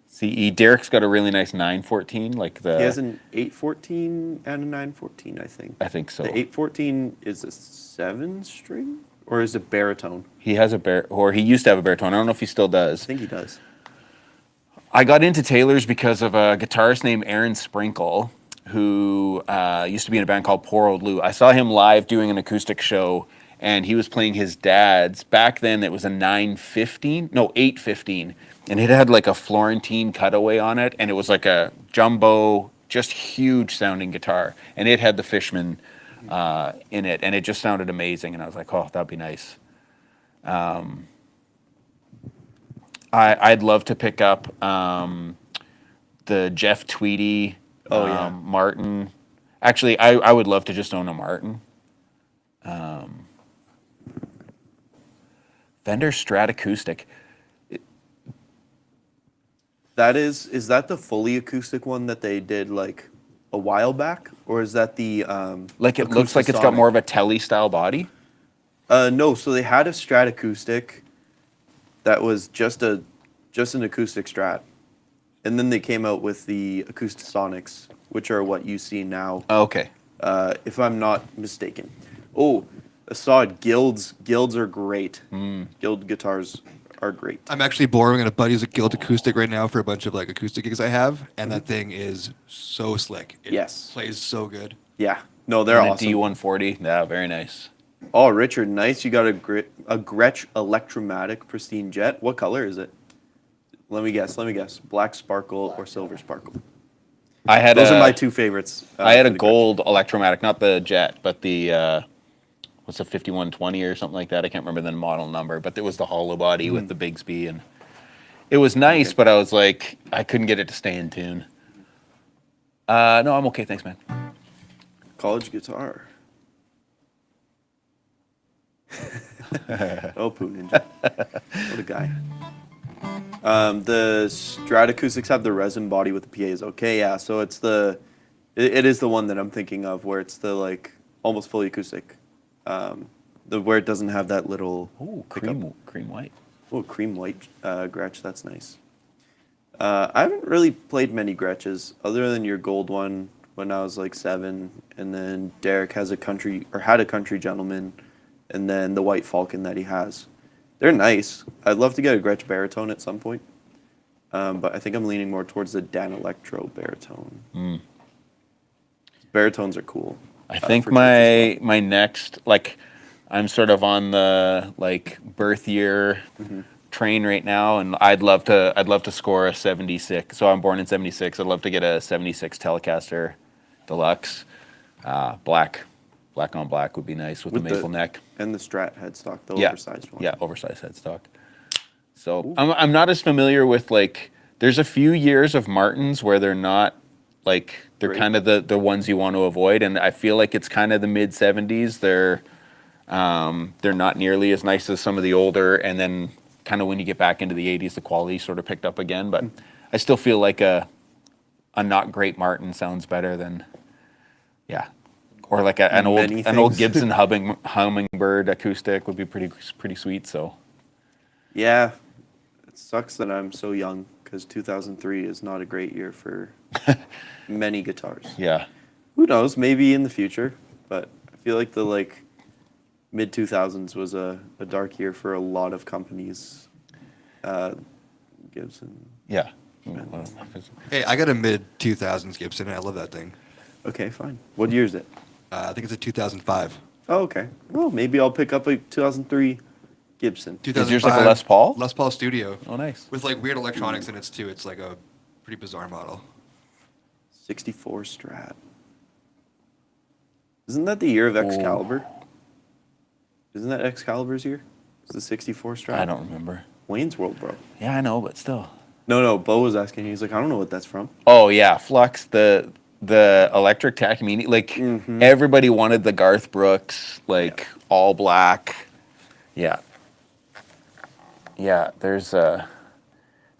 CE. Derek's got a really nice 914, like the. He has an 814 and a 914, I think. I think so. The 814 is a 7-string, or is it baritone? He has or he used to have a baritone. I don't know if he still I does. think he does. I got into Taylor's because of a guitarist named Aaron Sprinkle, who used to be in a band called Poor Old Lou. I saw him live doing an acoustic show, and he was playing his dad's. Back then, it was a 815, and it had like a Florentine cutaway on it, and it was like a jumbo, just huge sounding guitar, and it had the Fishman in it, and it just sounded amazing, and I was like, oh, that'd be nice. I'd love to pick up the Jeff Tweedy Martin. Actually, I would love to just own a Martin. Fender Strat Acoustic. Is that the fully acoustic one that they did like a while back, or is that the Like it looks like it's got Acoustasonic? more of a telly style body. No, so they had a Strat acoustic that was just an acoustic Strat, and then they came out with the Acoustasonics, which are what you see now, Oh, okay. if I'm not mistaken. Oh, I saw it. Guilds are great. Guild guitars are great. I'm actually borrowing a buddy's Guild Acoustic right now for a bunch of like acoustic gigs I have, and that thing is so slick. It Yes. plays so good. Yeah, no, they're And awesome. a D140. Yeah, very nice. Oh, Richard, nice. You got a Gretsch Electromatic Pristine Jet. What color is it? Let me guess. Black Sparkle or Silver Sparkle. I had Those are my two favorites. I had for a the Gretsch. gold electromatic, not the Jet, but the what's a 5120 or something like that. I can't remember the model number, but it was the hollow body with the Bigsby, and it was nice. Okay. But I was like, I couldn't get it to stay in tune. No, I'm okay, thanks, man. College guitar. Oh, Poo Ninja. What a guy. The Strat acoustics have the resin body with the PAs. Okay, yeah. So it's it is the one that I'm thinking of, where it's the like almost fully acoustic. Where it doesn't have that little Ooh, pickup. cream white. Oh, cream white Gretsch. That's nice. I haven't really played many Gretches other than your gold one when I was like 7, and then Derek had a country gentleman, and then the white Falcon that he has. They're nice. I'd love to get a Gretsch baritone at some point, but I think I'm leaning more towards the Dan Electro baritone. Baritones are cool. I think for churches. my next, like, I'm sort of on the like birth year train right now, and I'd love to score a 76. So I'm born in 76. I'd love to get a 76 Telecaster Deluxe. Black on black would be nice with the maple neck. And the Strat headstock, the Yeah, oversized one. yeah, oversized headstock. So I'm not as familiar with, like, there's a few years of Martins where they're not, like, they're Great. kind of the ones you want to avoid, and I feel like it's kind of the mid 70s. They're They're not nearly as nice as some of the older, and then kind of when you get back into the 80s, the quality sort of picked up again. But I still feel like a not great Martin sounds better than, yeah, or like an old Many an old things. Gibson hummingbird acoustic would be pretty sweet. So Yeah, it sucks that I'm so young because 2003 is not a great year for many guitars. yeah, Who knows? Maybe in the future, but I feel like the mid 2000s was a dark year for a lot of companies. Gibson. yeah. Hey, I got a mid 2000s Gibson, and I love that thing. Okay, fine. What year is it? I think it's a 2005. Oh, okay. Well, maybe I'll pick up a 2003 Gibson. Is yours like a Les Paul? Les Paul Studio. Oh, nice. With like weird electronics in it too. It's like a pretty bizarre model. 64 Strat. Isn't that the year of Excalibur? Isn't that Excalibur's year? It's the 64 Strat. I don't remember. Wayne's World, bro. Yeah, I know, but still. No, Bo was asking. He's like, I don't know what that's from. Oh yeah, Flux, the electric Takamine, like everybody wanted the Garth Brooks, like all black. Yeah. Yeah, there's a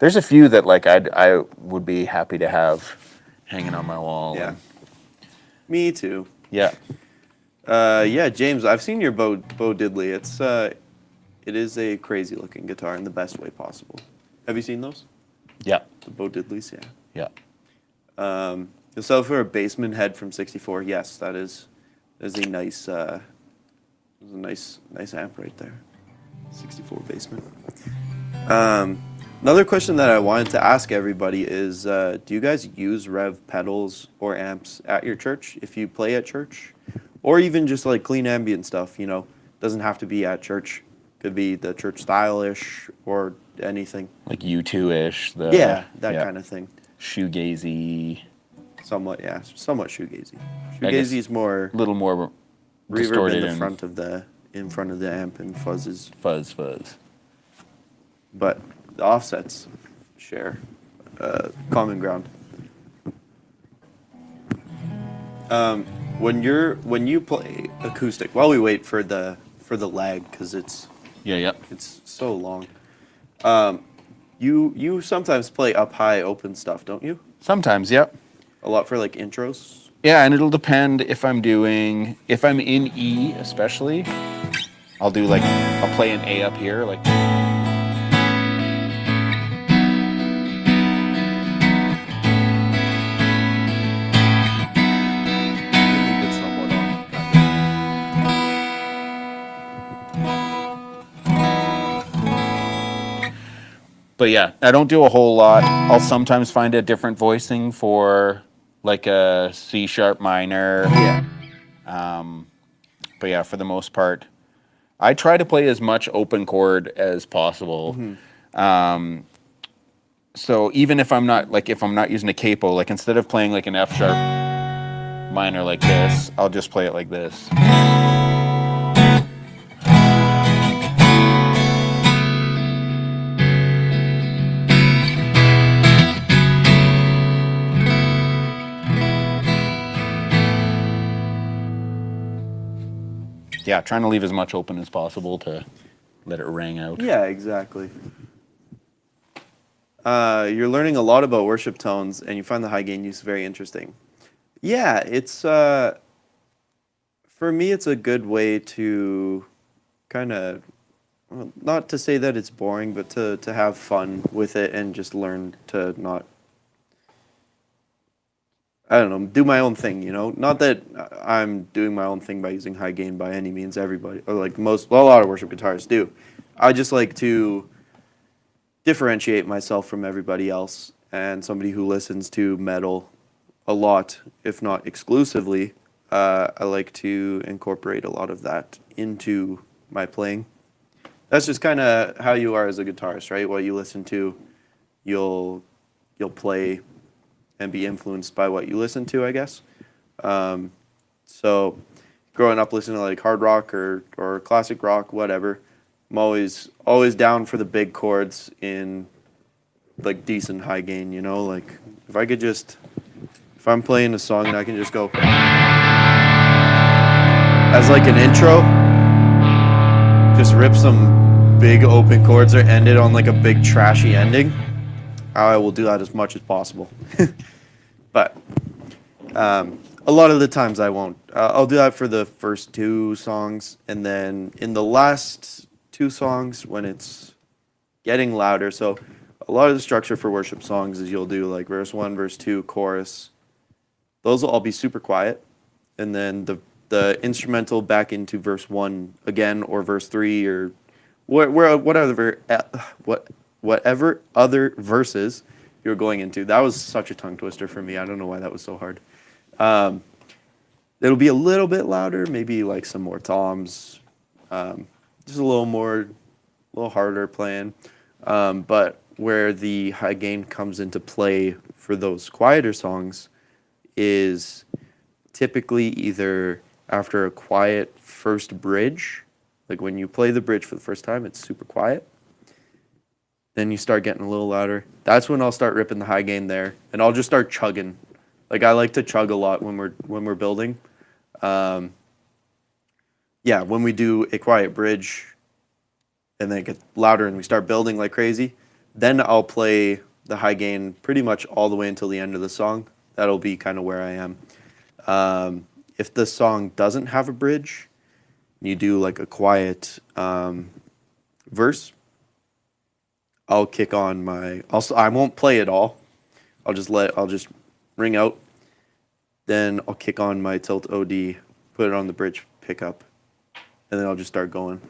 few that like I would be happy to have hanging on my wall. Yeah. and- Me too. yeah. Yeah, James, I've seen your Bo Diddley. It is a crazy looking guitar in the best way possible. Have you seen those? Yeah. The Bo Diddleys, yeah. Yeah. So for a basement head from '64, yes, that is a nice nice amp right there. '64 basement. Another question that I wanted to ask everybody is, do you guys use rev pedals or amps at your church if you play at church, or even just like clean ambient stuff? You know, doesn't have to be at church. Could be the church style-ish or anything. Like U2-ish. That kind of thing. Shoegazy. Somewhat shoegazy. I guess Shoegazy is more a little more reverb distorted in the and front of the amp and fuzzes, fuzz. but the offsets share common ground. When you play acoustic, while we wait for the lag because it's Yeah. so long, you sometimes play up high open stuff, don't you? Sometimes, yep. A lot for like intros. Yeah, and it'll depend if I'm in E especially, I'll play an A up here, like. It's somewhat off. But yeah, I don't do a whole lot. I'll sometimes find a different voicing for like a C sharp minor. Yeah. But yeah, for the most part, I try to play as much open chord as possible. So even if I'm not using a capo, like instead of playing like an F sharp minor like this, I'll just play it like this. Yeah, trying to leave as much open as possible to let it ring out. Yeah, exactly. You're learning a lot about worship tones, and you find the high gain use very interesting. Yeah, it's for me, it's a good way to kind of, not to say that it's boring, but to have fun with it and just learn to not, I don't know, do my own thing, you know? Not that I'm doing my own thing by using high gain by any means, everybody, or like a lot of worship guitarists do. I just like to differentiate myself from everybody else, and somebody who listens to metal a lot, if not exclusively, I like to incorporate a lot of that into my playing. That's just kind of how you are as a guitarist, right? What you listen to, you'll play and be influenced by what you listen to, I guess. So growing up listening to like hard rock or classic rock, whatever, I'm always down for the big chords in like decent high gain, you know? Like if I'm playing a song and I can just go as like an intro, just rip some big open chords or end it on like a big trashy ending, I will do that as much as possible. But a lot of the times I won't. I'll do that for the first two songs, and then in the last two songs when it's getting louder. So a lot of the structure for worship songs is you'll do like verse 1, verse 2, chorus. Those will all be super quiet, and then the instrumental back into verse 1 again, or verse 3, or whatever other verses you're going into. That was such a tongue twister for me. I don't know why that was so hard. It'll be a little bit louder, maybe like some more toms, just a little harder playing. But where the high gain comes into play for those quieter songs is typically either after a quiet first bridge, like when you play the bridge for the first time, it's super quiet. Then you start getting a little louder. That's when I'll start ripping the high gain there, and I'll just start chugging. Like I like to chug a lot when we're building. Yeah, when we do a quiet bridge, and then it gets louder, and we start building like crazy, then I'll play the high gain pretty much all the way until the end of the song. That'll be kind of where I am. If the song doesn't have a bridge, you do like a quiet verse. I'll kick on my. I won't play it all. I'll just ring out. Then I'll kick on my tilt OD, put it on the bridge pickup, and then I'll just start going.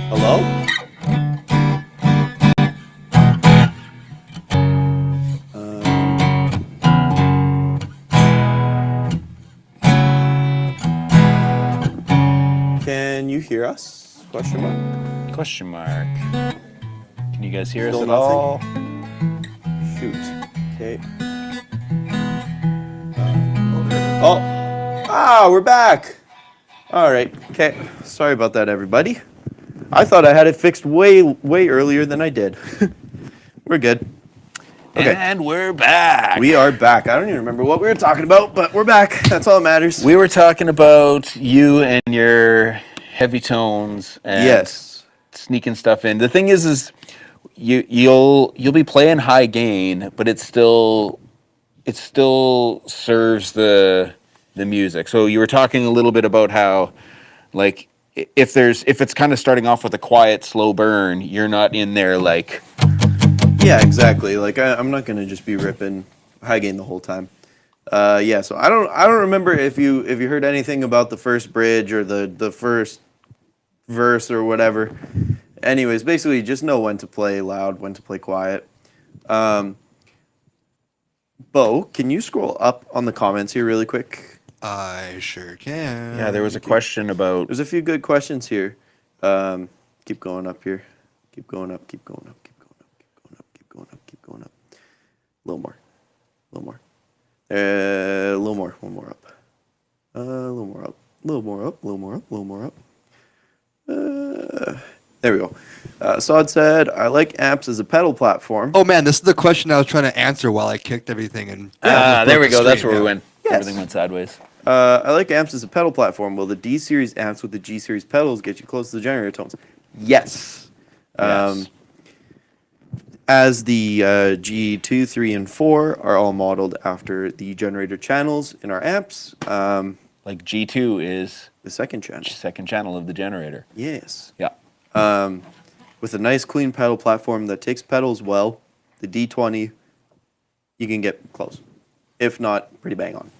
Hello? Can you hear us? Question mark. Question mark. Can you guys hear us Still at nothing? all? Shoot. Okay. Oh. Ah, we're back. All right. Okay. Sorry about that, everybody. I thought I had it fixed way earlier than I did. We're good. Okay. And we're back. We are back. I don't even remember what we were talking about, but we're back. That's all that matters. We were talking about you and your heavy tones and Yes. sneaking stuff in. The thing is you'll be playing high gain, but it still serves the music. So you were talking a little bit about how, like, if it's kind of starting off with a quiet, slow burn, you're not in there like. Yeah, exactly. Like I'm not gonna just be ripping high gain the whole time. Yeah. So I don't remember if you heard anything about the first bridge or the first verse or whatever. Anyways, basically just know when to play loud, when to play quiet. Bo, can you scroll up on the comments here really quick? I sure can. Yeah, there was a question about. There's a few good questions here. Keep going up here. Keep going up. Keep going up. Keep going up. Keep going up. Keep going up. Keep going up. A little more. A little more. A little more. One more up. A little more up. A little more up. A little more up. A little more up. There we go. Sod said, I like amps as a pedal platform. Oh man, this is the question I was trying to answer while I kicked everything and. There we go. That's where we went. went. Yes. Everything went sideways. I like amps as a pedal platform. Will the D series amps with the G series pedals get you close to the generator tones? Yes. Yes. As the G2, 3, and 4 are all modeled after the generator channels in our amps. Like G2 is The second channel. second channel of the generator. Yes. Yeah. With a nice clean pedal platform that takes pedals well, the D20, you can get close. If not, pretty bang on.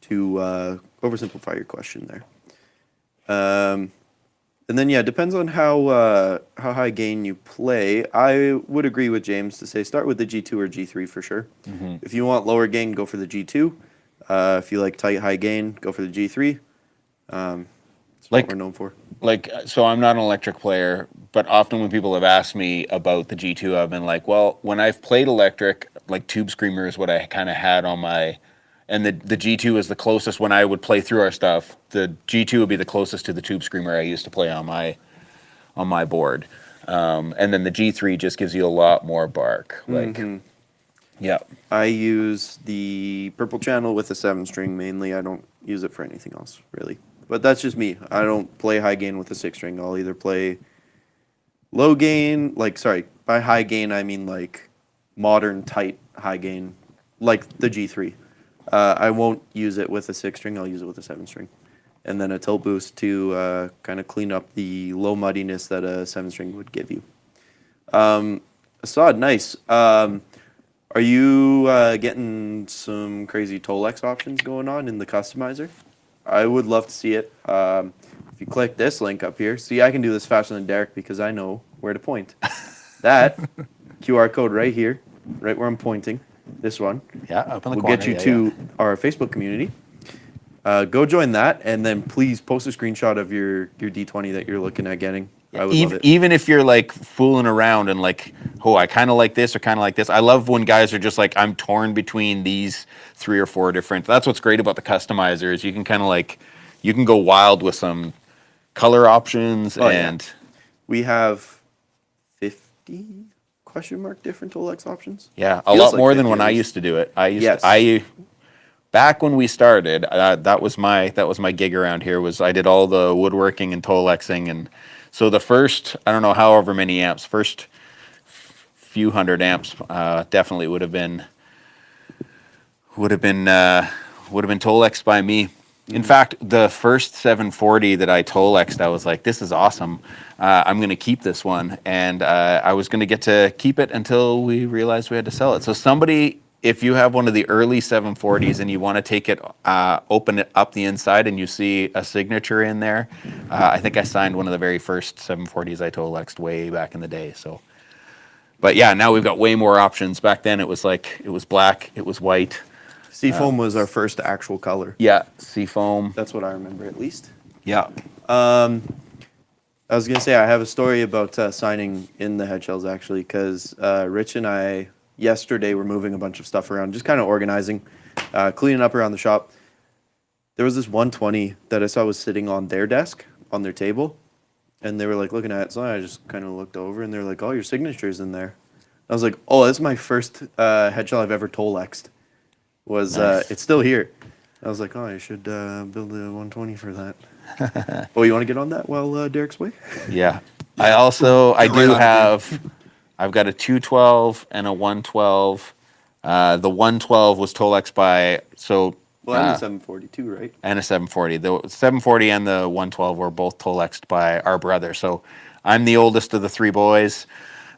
To oversimplify your question there. And then, yeah, it depends on how high gain you play. I would agree with James to say start with the G2 or G3 for sure. Mm-hmm. If you want lower gain, go for the G2. If you like tight high gain, go for the G3. That's Like- what we're known for. Like, so I'm not an electric player, but often when people have asked me about the G2, I've been like, well, when I've played electric, like Tube Screamer is what I kind of had on my, and the G2 is the closest when I would play through our stuff. The G2 would be the closest to the Tube Screamer I used to play on my board. And then the G3 just gives you a lot more bark. Like, yeah. I use the purple channel with a 7-string mainly. I don't use it for anything else, really. But that's just me. I don't play high gain with a 6-string. I'll either play low gain, by high gain I mean like modern tight high gain, like the G3. I won't use it with a 6-string. I'll use it with a 7-string. And then a tilt boost to kind of clean up the low muddiness that a 7-string would give you. Assad, nice. Are you getting some crazy Tolex options going on in the customizer? I would love to see it. If you click this link up here, see, I can do this faster than Derek because I know where to point. That QR code right here, right where I'm pointing, this one, Yeah, up in the will corner. get you yeah, to yeah. our Facebook community. Go join that, and then please post a screenshot of your D20 that you're looking at getting. I would love it. Even if you're like fooling around and like, oh, I kind of like this or kind of like this. I love when guys are just like, I'm torn between these 3 or 4 different. That's what's great about the customizer is you can kind of like, you can go wild with some color options Oh, yeah. and We have 50 question mark different Tolex options. yeah, a Feels lot like more than 50 when at I least. used to do it. Yes. Back when we started, that was my gig around here. Was I did all the woodworking and Tolexing, and so the first I don't know however many amps, first few hundred amps, definitely would have been Tolex by me. In fact, the first 740 that I Tolexed, I was like, this is awesome. I'm going to keep this one, and I was going to get to keep it until we realized we had to sell it. So somebody if you have one of the early 740s and you want to take it, open it up the inside and you see a signature in there, I think I signed one of the very first 740s I Tolexed way back in the day. So, but yeah, now we've got way more options. Back then it was black, it was white. Seafoam was our first actual color. Yeah, seafoam. That's what I remember at least. Yeah. I was gonna say I have a story about signing in the head shells actually, because Rich and I yesterday were moving a bunch of stuff around, just kind of organizing, cleaning up around the shop. There was this 120 that I saw was sitting on their desk, on their table, and they were like looking at it. So I just kind of looked over, and they're like, "Oh, your signature's in there." I was like, "Oh, that's my first head shell I've ever Tolexed. Was Nice. it's still here?" I was like, "Oh, I should build a 120 for that." Oh, you want to get on that while Derek's away? Yeah. I also, I Right do on, have, I've got a 212 and a 112. The 112 was Tolex by, so, Well, I'm the 742, right? and a 740. The 740 and the 112 were both Tolexed by our brother. So I'm the oldest of the three boys.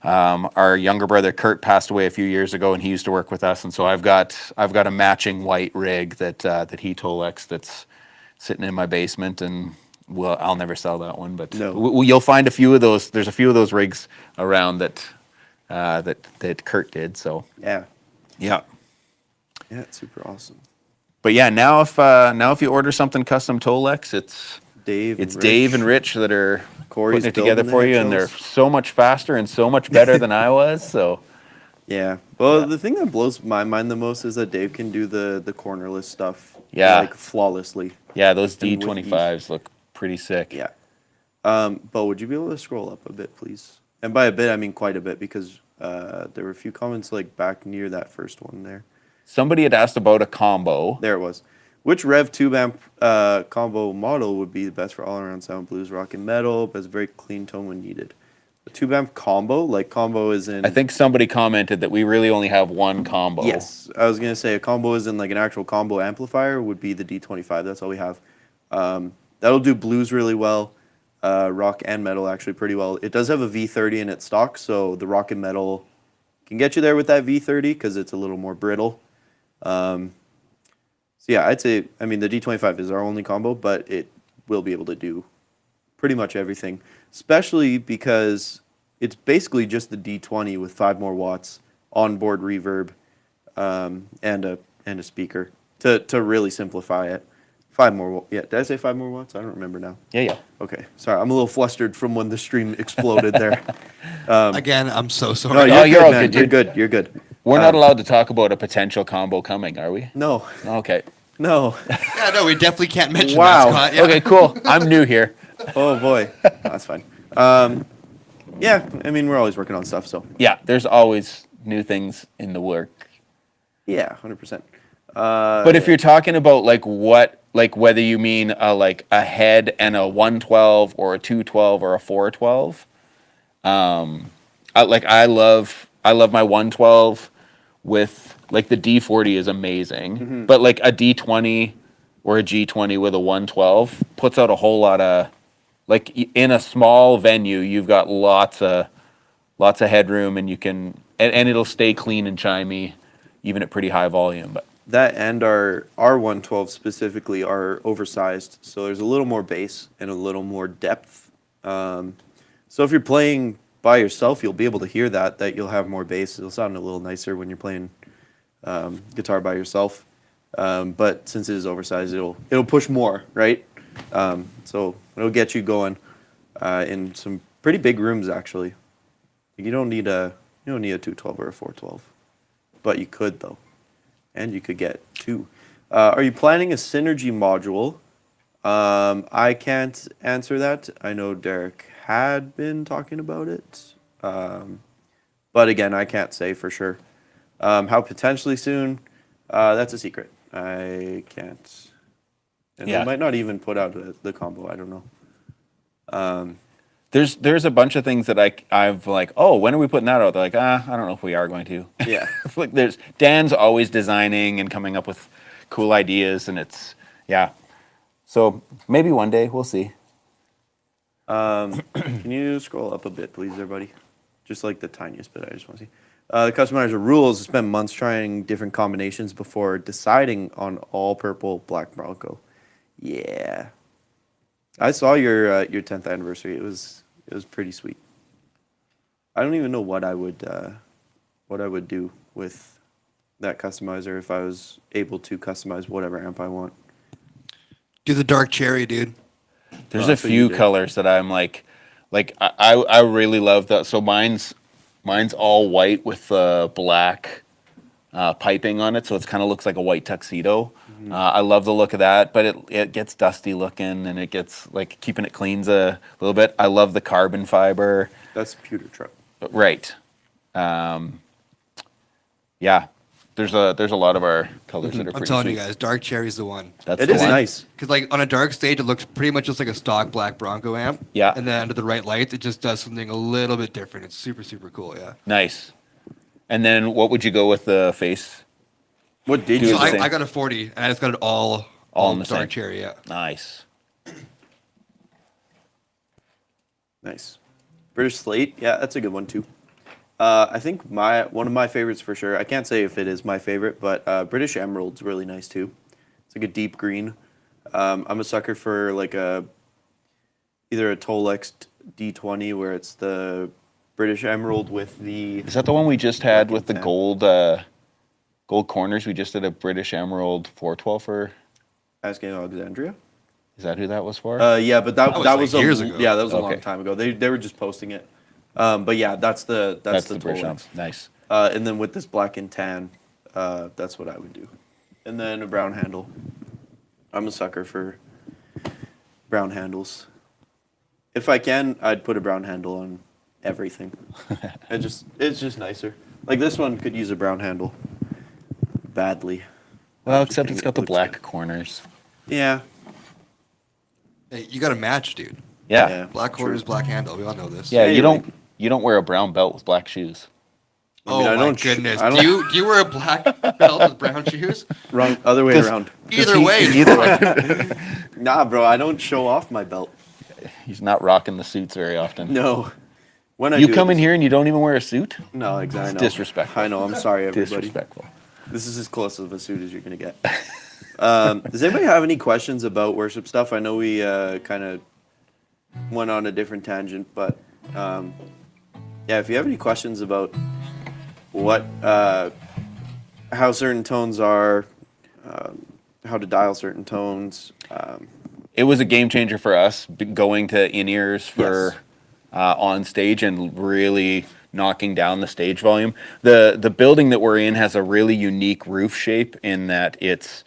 Our younger brother Kurt passed away a few years ago, and he used to work with us. And so I've got a matching white rig that he Tolexed that's sitting in my basement, and I'll never sell that one. But No. you'll find a few of those. There's a few of those rigs around that Kurt did. So Yeah. yeah. Yeah, it's super awesome. But yeah, now if you order something custom Tolex, it's Dave Dave and Rich that are Corey's putting it together building for the you, and they're head shells. so much faster and so much better than I was. So Yeah. Well, the thing that blows my mind the most is that Dave can do the cornerless stuff. Yeah. Like flawlessly. yeah, those And with D25s look pretty sick. Yeah. Bo, would you be able to scroll up a bit, please? And by a bit, I mean quite a bit, because there were a few comments like back near that first one there. Somebody had asked about a combo. There it was. Which Rev tube amp combo model would be the best for all around sound, blues, rock, and metal, but it's a very clean tone when needed? A tube amp combo, like combo is in. I think somebody commented that we really only have one combo. Yes, I was gonna say a combo is in like an actual combo amplifier would be the D25. That's all we have. That'll do blues really well, rock and metal actually pretty well. It does have a V30 in its stock, so the rock and metal can get you there with that V30 because it's a little more brittle. So yeah, I'd say, I mean, the D25 is our only combo, but it will be able to do pretty much everything, especially because it's basically just the D20 with 5 more watts, onboard reverb, and a speaker to really simplify it. 5 more, yeah, did I say 5 more watts? I don't remember now. Yeah. Okay, sorry, I'm a little flustered from when the stream exploded there. Again, I'm so sorry. No, you're you're all good, man. good, You're dude. good, you're good. We're not allowed to talk about a potential combo coming, are we? No, Okay. no. Yeah, no, we definitely can't mention Wow. that, Scott. Yeah. Okay, cool. I'm new here. Oh boy, that's fine. Yeah, I mean, we're always working on stuff, so Yeah, there's always new things in the work. yeah, 100%. But if you're talking about whether you mean a head and a 112 or a 212 or a 412, I love my 112 with like the D40 is amazing, but like a D20 or a G20 with a 112 puts out a whole lot of, like, in a small venue you've got lots of headroom, and you can and it'll stay clean and chimey even at pretty high volume. But That and our 112 specifically are oversized, so there's a little more bass and a little more depth. So if you're playing by yourself, you'll be able to hear that you'll have more bass. It'll sound a little nicer when you're playing guitar by yourself. But since it is oversized, it'll push more, right? So it'll get you going in some pretty big rooms actually. You don't need a 212 or a 412, but you could though. And you could get 2. Are you planning a Synergy module? I can't answer that. I know Derek had been talking about it. But again, I can't say for sure. How potentially soon? That's a secret. I can't. And Yeah. they might not even put out the combo. I don't know. there's a bunch of things that I've like, oh, when are we putting that out? They're like, I don't know if we are going to. Yeah. Like Dan's always designing and coming up with cool ideas, and it's so maybe one day we'll see. Can you scroll up a bit, please, everybody? Just like the tiniest bit. I just want to see. The customizer rules: spend months trying different combinations before deciding on all purple black Bronco. Yeah, I saw your 10th anniversary. It was pretty sweet. I don't even know what I would do with that customizer if I was able to customize whatever amp I want. Do the dark cherry, dude. There's Oh, a so you few did. colors that I'm like I really love that. So mine's all white with black piping on it, so it kind of looks like a white tuxedo. I love the look of that, but it gets dusty looking, and it gets like keeping it clean's a little bit. I love the carbon fiber. That's pewter truck. Right. Yeah. There's a lot of our colors that are I'm pretty telling sweet. you guys, dark cherry's the one. That's It the is one. nice. Because like on a dark stage, it looks pretty much just like a stock black Bronco amp. Yeah. And then under the right lights, it just does something a little bit different. It's super, super cool. Yeah. Nice. And then what would you go with the face? What did Do you the So same. I got a 40, and I just got it all in the dark same. cherry. Yeah. Nice. Nice. British Slate, yeah, that's a good one too. I think one of my favorites for sure. I can't say if it is my favorite, but British Emerald's really nice too. It's like a deep green. I'm a sucker for like either a Tolex D20 where it's the British Emerald with the. Is that the one we just had Black with the and tan. gold corners? We just did a British Emerald 412 for. Asking Alexandria. Is that who that was for? Yeah, but that was that like was years ago. Yeah, that was a long Okay. time ago. They were just posting it. But yeah, that's the British Tolex. Emerald. Nice. And then with this black and tan, that's what I would do. And then a brown handle. I'm a sucker for brown handles. If I can, I'd put a brown handle on everything. It's just nicer. Like this one could use a brown handle badly. Well, I just except think it's it got the looks black good. corners. Yeah. Hey, you got a match, dude. Yeah. Yeah. Black True. corners, black handle. We all know this. Yeah. Hey, You like- don't wear a brown belt with black shoes. I mean, Oh I my don't sh- goodness. I don't- Do you wear a black belt with brown shoes? Wrong, other way 'Cause- around. Either way. Either way. Nah, bro, I don't show off my belt. He's not rocking the suits very often. No. When I You do come it, in here and you don't even wear a suit? No, exactly. I know. disrespectful. I know. I'm sorry, everybody. Disrespectful. This is as close of a suit as you're gonna get. Does anybody have any questions about worship stuff? I know we kind of went on a different tangent, but yeah, if you have any questions about what, how certain tones are, how to dial certain tones, It was a game changer for us going to in-ears for Yes. on stage and really knocking down the stage volume. The building that we're in has a really unique roof shape in that it's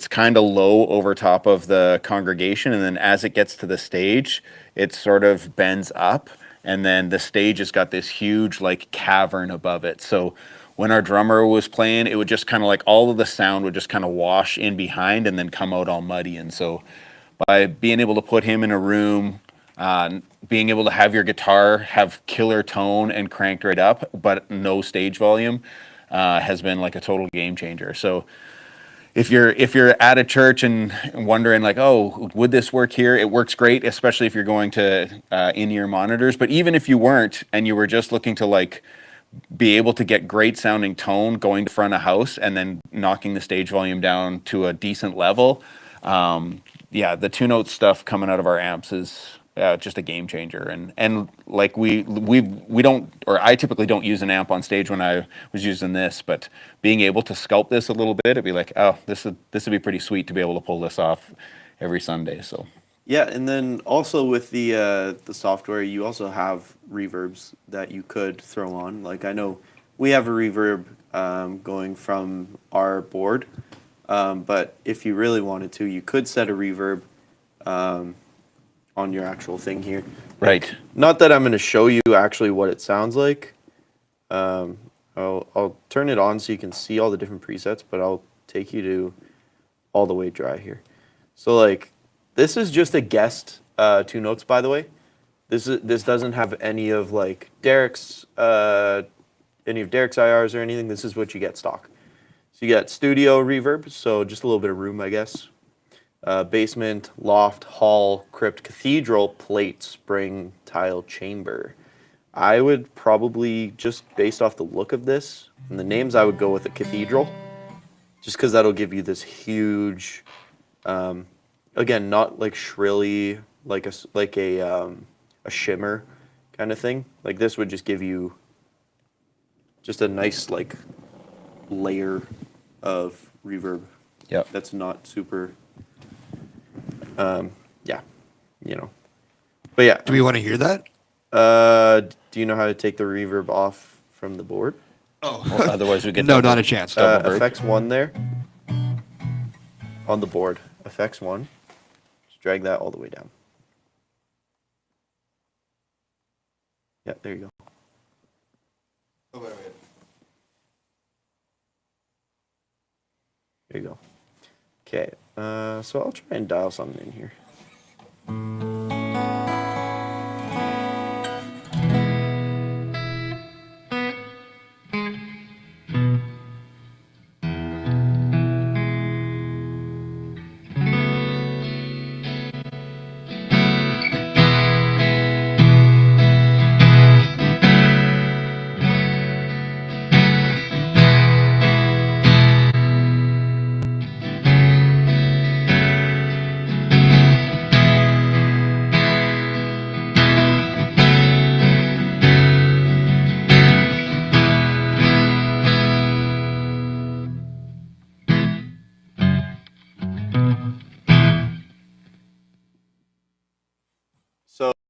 kind of low over top of the congregation, and then as it gets to the stage, it sort of bends up, and then the stage has got this huge like cavern above it. So when our drummer was playing, it would just kind of like all of the sound would just kind of wash in behind and then come out all muddy. And so by being able to put him in a room, being able to have your guitar have killer tone and cranked right up, but no stage volume, has been like a total game changer. So if you're at a church and wondering like, oh, would this work here? It works great, especially if you're going to in-ear monitors. But even if you weren't and you were just looking to like be able to get great sounding tone going to front of house and then knocking the stage volume down to a decent level, yeah, the two note stuff coming out of our amps is just a game changer. And like we don't, or I typically don't use an amp on stage when I was using this, but being able to sculpt this a little bit, it'd be like, oh, this would be pretty sweet to be able to pull this off every Sunday. So yeah, and then also with the software, you also have reverbs that you could throw on. Like I know we have a reverb going from our board, but if you really wanted to, you could set a reverb on your actual thing here. right. Not that I'm going to show you actually what it sounds like. I'll turn it on so you can see all the different presets, but I'll take you to all the way dry here. So like this is just a guessed two notes, by the way. This doesn't have any of like Derek's IRs or anything. This is what you get stock. So you get studio reverb, so just a little bit of room, I guess. Basement, loft, hall, crypt, cathedral, plate, spring, tile, chamber. I would probably, just based off the look of this and the names, I would go with a cathedral, just because that'll give you this huge, again, not like shrilly, like a shimmer kind of thing. Like this would just give you just a nice like layer of reverb. Yep. That's not super. Yeah, you know. But yeah. Do we want to hear that? Do you know how to take the reverb off from the board? Oh, Otherwise, we get no, not a chance. double verb. Effects 1 there. On the board. Effects 1. Just drag that all the way down. Yeah, there you go. Oh, wait, wait. There you go. Okay, so I'll try and dial something in here.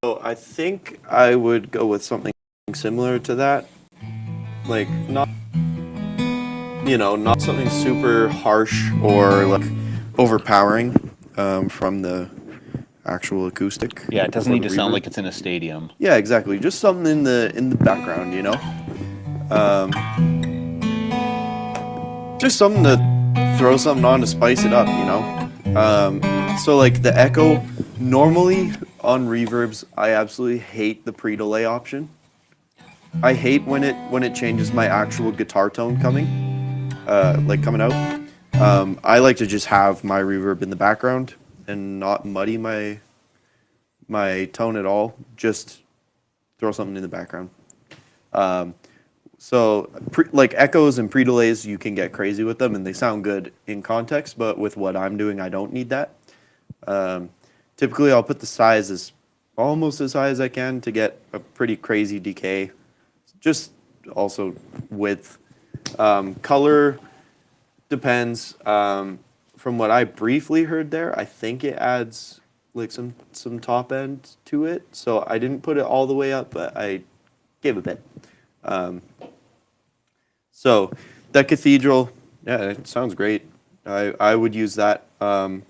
So I think I would go with something similar to that. Like not not something super harsh or like overpowering from the actual acoustic. Yeah, it doesn't or need the to sound reverb. like it's in a stadium. Yeah, exactly. Just something in the background, just something to throw something on to spice it up, So like the echo, normally on reverbs, I absolutely hate the pre-delay option. I hate when it changes my actual guitar tone coming out. I like to just have my reverb in the background and not muddy my tone at all. Just throw something in the background. So like echoes and pre-delays, you can get crazy with them and they sound good in context, but with what I'm doing, I don't need that. Typically, I'll put the size as almost as high as I can to get a pretty crazy decay. Just also width. Color depends. From what I briefly heard there, I think it adds like some top end to it. So I didn't put it all the way up, but I gave a bit. So that cathedral, yeah, it sounds great. I would use that. And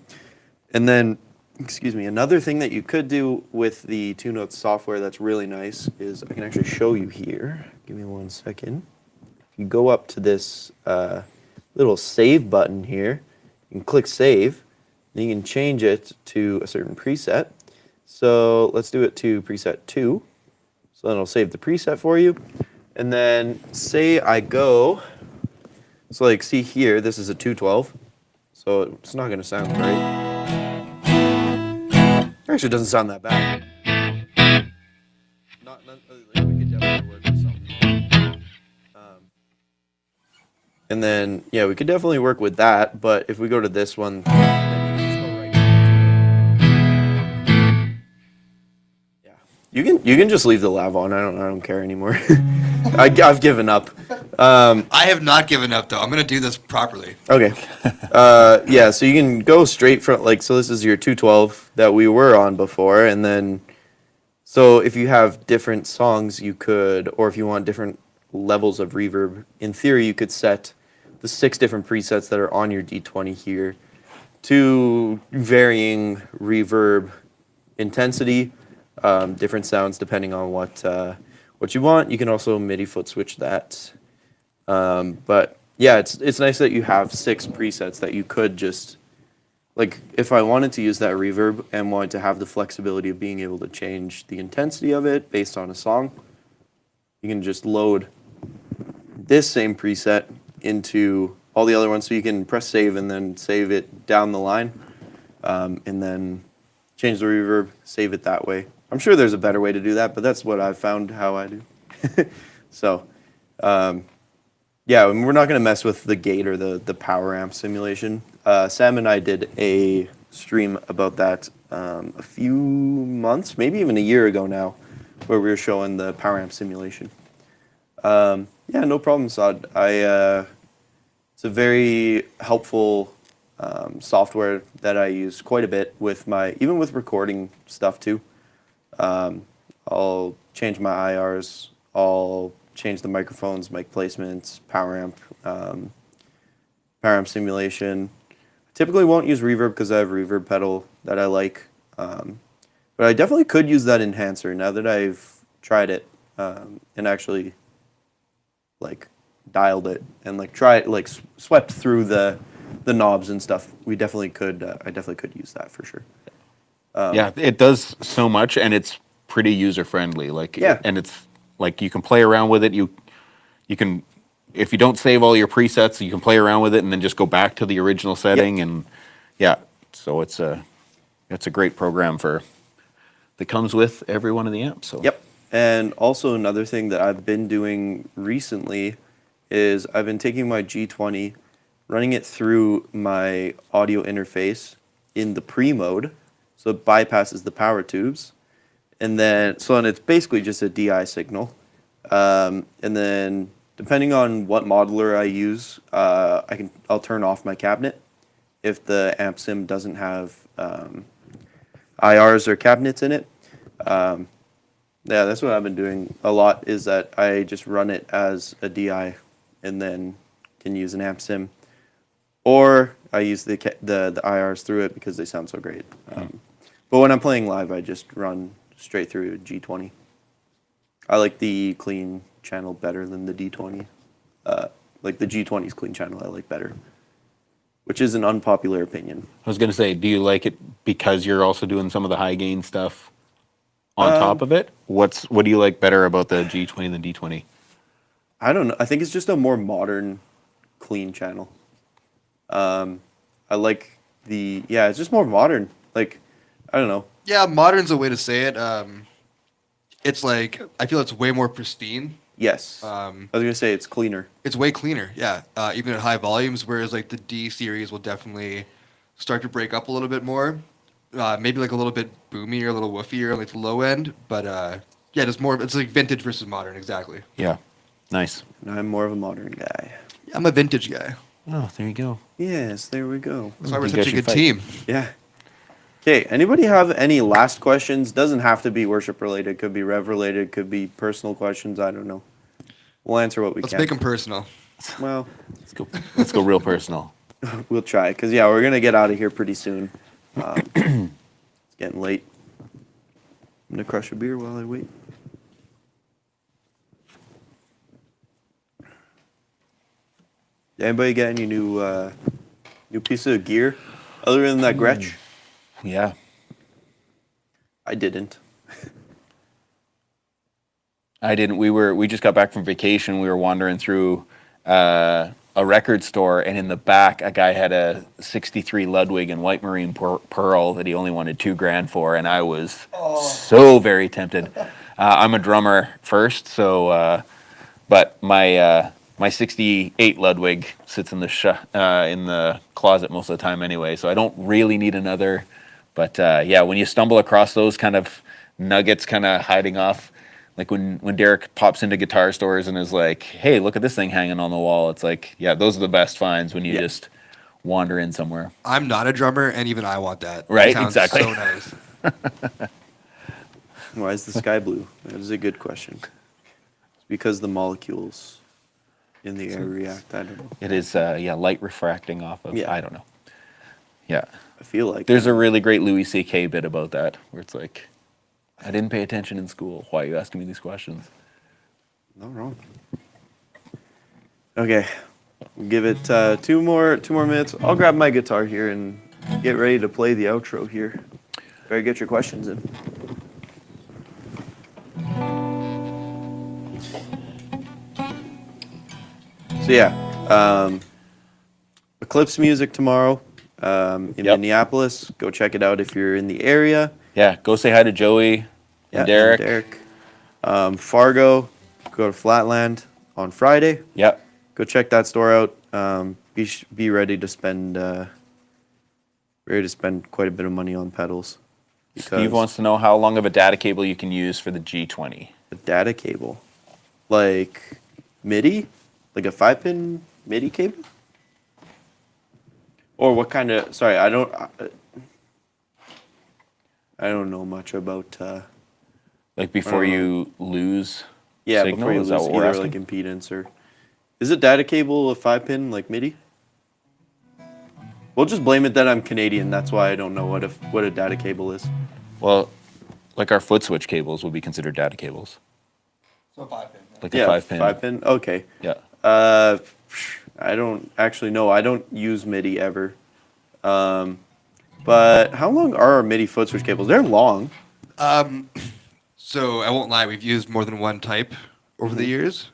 then, excuse me, another thing that you could do with the Two Notes software that's really nice is I can actually show you here. Give me 1 second. If you go up to this little save button here, you can click save, then you can change it to a certain preset. So let's do it to preset 2. So then it'll save the preset for you. And then say I go, so like see here, this is a 212. So it's not gonna sound great. Actually, it doesn't sound that bad. Like we could definitely work with something. And then, yeah, we could definitely work with that, but if we go to this one, then you can just go right into it. Yeah. You can just leave the lav on. I don't care anymore. I've given up. I have not given up though. I'm gonna do this properly. Okay. Yeah, so you can go straight from so this is your 212 that we were on before, and then so if you have different songs, you could, or if you want different levels of reverb, in theory, you could set the 6 different presets that are on your D20 here to varying reverb intensity, different sounds depending on what you want. You can also MIDI foot switch that. But yeah, it's nice that you have 6 presets that you could just, like if I wanted to use that reverb and wanted to have the flexibility of being able to change the intensity of it based on a song, you can just load this same preset into all the other ones, so you can press save and then save it down the line, and then change the reverb, save it that way. I'm sure there's a better way to do that, but that's what I've found how I do. So, yeah, and we're not going to mess with the gate or the power amp simulation. Sam and I did a stream about that a few months, maybe even a year ago now, where we were showing the power amp simulation. Yeah, no problem, Saad. It's a very helpful software that I use quite a bit with even with recording stuff too. I'll change my IRs, I'll change the microphones, mic placements, power amp simulation. Typically won't use reverb because I have a reverb pedal that I like. But I definitely could use that enhancer now that I've tried it and actually like dialed it and like tried like swept through the knobs and stuff. We definitely could. I definitely could use that for sure. Yeah, it does so much, and it's pretty user friendly. Like, Yeah. and it's like you can play around with it. You can, if you don't save all your presets, you can play around with it and then just go back to the original setting. And yeah, so it's a great program that comes with every one of the amps. So Yep. And also another thing that I've been doing recently is I've been taking my G20, running it through my audio interface in the pre mode, so it bypasses the power tubes, and then it's basically just a DI signal, and then depending on what modeler I use, I'll turn off my cabinet if the amp sim doesn't have IRs or cabinets in it. Yeah, that's what I've been doing a lot, is that I just run it as a DI and then can use an amp sim. Or I use the IRs through it because they sound so great. But when I'm playing live, I just run straight through G20. I like the clean channel better than the D20. Like the G20's clean channel I like better, which is an unpopular opinion. I was gonna say, do you like it because you're also doing some of the high gain stuff on top of it? What do you like better about the G20 than D20? I don't know. I think it's just a more modern, clean channel. I like it's just more modern. Like, I don't know. Yeah, modern's a way to say it. It's like I feel it's way more pristine. Yes. I was gonna say it's cleaner. It's way cleaner, yeah. Even at high volumes, whereas like the D series will definitely start to break up a little bit more. Maybe like a little bit boomier, a little woofier, like the low end. But yeah, just more. It's like vintage versus modern, exactly. Yeah, nice. And I'm more of a modern guy. I'm a vintage guy. Oh, there you go. Yes, there we go. That's why we're You such guys a should good fight. team. Yeah. Okay, anybody have any last questions? Doesn't have to be worship related. Could be rev related. Could be personal questions. I don't know. We'll answer what we Let's can. make them personal. Well, Let's go real personal. we'll try. Because, yeah, we're going to get out of here pretty soon. It's getting late. I'm going to crush a beer while I wait. Anybody got any new piece of gear other than that Gretsch? Yeah. I didn't. I didn't. We just got back from vacation. We were wandering through a record store, and in the back, a guy had a '63 Ludwig in white marine pearl that he only wanted $2,000 for, and I was so very tempted. I'm a drummer first, so but my '68 Ludwig sits in the closet most of the time anyway, so I don't really need another. But yeah, when you stumble across those kind of nuggets, kind of hiding off. Like when Derek pops into guitar stores and is like, hey, look at this thing hanging on the wall. It's like, yeah, those are the best finds when you just wander in somewhere. I'm not a drummer, and even I want that. Right, It sounds exactly. so nice. Why is the sky blue? That is a good question. It's because the molecules in the air react. I don't know. It is, light refracting off of, Yeah. I don't know. Yeah. I feel like There's a really great Louis C.K. bit about that where it's like, I didn't pay attention in school. Why are you asking me these questions? not wrong. Okay, we'll give it two more minutes. I'll grab my guitar here and get ready to play the outro here. Better get your questions in. So yeah, Eclipse Music tomorrow in Yep. Minneapolis. Go check it out if you're in the area. Yeah, go say hi to Joey. Yeah, Derek. And Derek. Fargo, go to Flatland on Friday. Yep. Go check that store out. Be ready to spend quite a bit of money on pedals. Steve wants to know how long of a data cable you can use for the G20. A data cable, like MIDI, like a 5-pin MIDI cable, or what kind of? Sorry, I don't know much about. Like before you lose Yeah, signal? before you Is that lose what we're either asking? like impedance or. Is a data cable a 5-pin like MIDI? We'll just blame it that I'm Canadian. That's why I don't know what a data cable is. Well, like our foot switch cables would be considered data cables. So 5-pin. Like Yeah, a 5-pin. 5-pin. Okay. Yeah. I don't actually know. I don't use MIDI ever. But how long are our MIDI foot switch cables? They're long. So I won't lie, we've used more than one type over the years.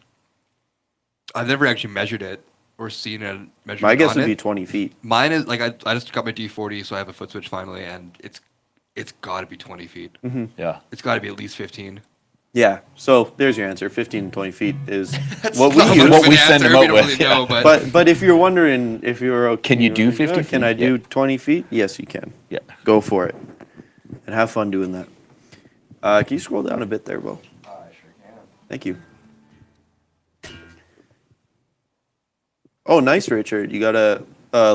I've never actually measured it or seen a measurement. My guess on would it. be 20 feet. Mine is like I just got my D40, so I have a foot switch finally, and it's got to be 20 feet. Yeah. It's got to be at least 15. Yeah. So there's your answer. 15 to 20 feet is That's what we not much use. of What an we send answer, them we out don't with, really know, But if you're wondering if you're okay, Can you do 50 Can I feet? do Yeah. 20 feet? Yes, you can. Yeah. Go for it. And have fun doing that. Can you scroll down a bit there, Bo? I sure can. Thank you. Oh, nice, Richard. You got a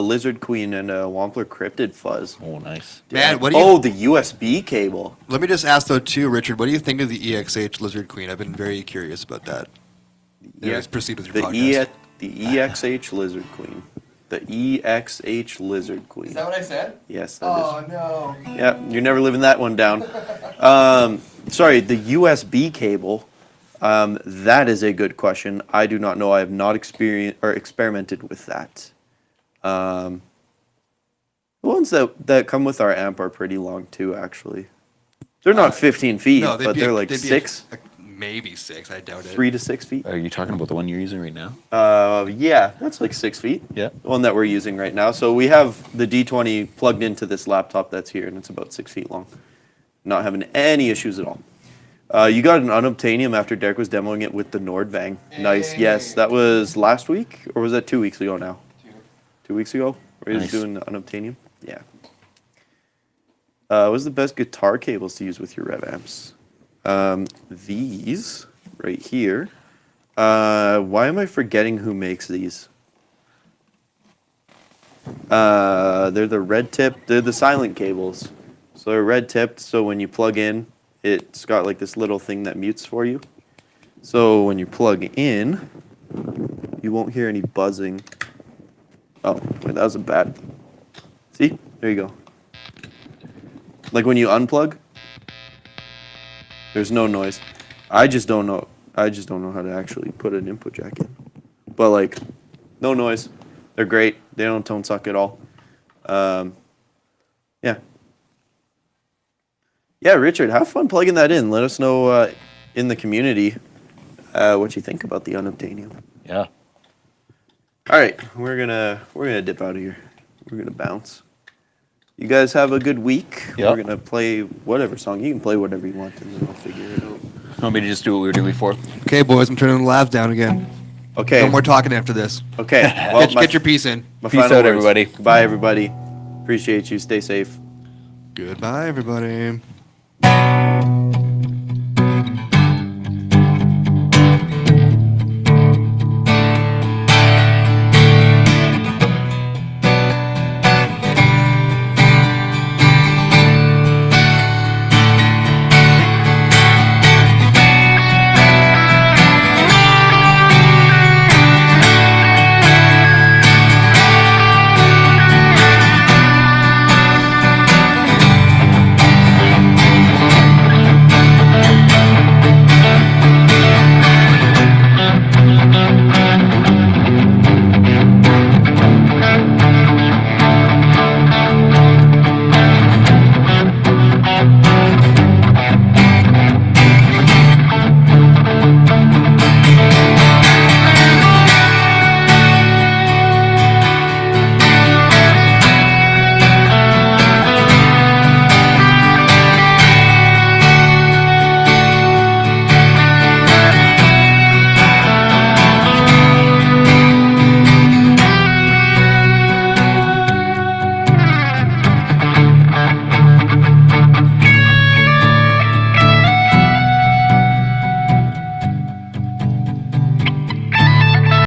Lizard Queen and a Wampler Cryptid Fuzz. Oh, nice. Man, what do you? Oh, the USB cable. Let me just ask though too, Richard. What do you think of the EXH Lizard Queen? I've been very curious about that. Anyways, proceed with your The podcast. the EXH Lizard Queen. The EXH Lizard Queen. Is that what I said? Yes, that is. Oh, no. Yeah, you're never living that one down. Sorry, the USB cable. That is a good question. I do not know. I have not experienced or experimented with that. The ones that come with our amp are pretty long too, actually. They're not 15 feet, No, but they're like they'd be 6, maybe 6. I doubt it. 3 to 6 feet. Are you talking about the one you're using right now? Yeah, that's like 6 feet. Yeah. The one that we're using right now. So we have the D20 plugged into this laptop that's here, and it's about 6 feet long. Not having any issues at all. You got an unobtainium after Derek was demoing it with the Nordvang. Nice. Yes, that was last week, or was that 2 weeks ago now? 2 weeks ago? Were you Nice. doing the unobtainium? Yeah. What's the best guitar cables to use with your rev amps? These right here. Why am I forgetting who makes these? They're the red tip. They're the silent cables. So they're red tipped. So when you plug in, it's got like this little thing that mutes for you. So when you plug in, you won't hear any buzzing. Oh, wait, that was a bad. See? There you go. Like when you unplug, there's no noise. I just don't know how to actually put an input jack in. But like, no noise. They're great. They don't tone suck at all. Yeah. Yeah, Richard, have fun plugging that in. Let us know in the community what you think about the unobtainium. Yeah. All right, we're gonna dip out of here. We're gonna bounce. You guys have a good week. Yep. We're gonna play whatever song. You can play whatever you want, and then I'll figure it out. Want me to just do what we were doing before? Okay, boys, I'm turning the labs down again. Okay. No more talking after this. Okay. Well, Get your piece in. my Peace final out, words. everybody. Goodbye, everybody. Appreciate you. Stay safe. Goodbye, everybody.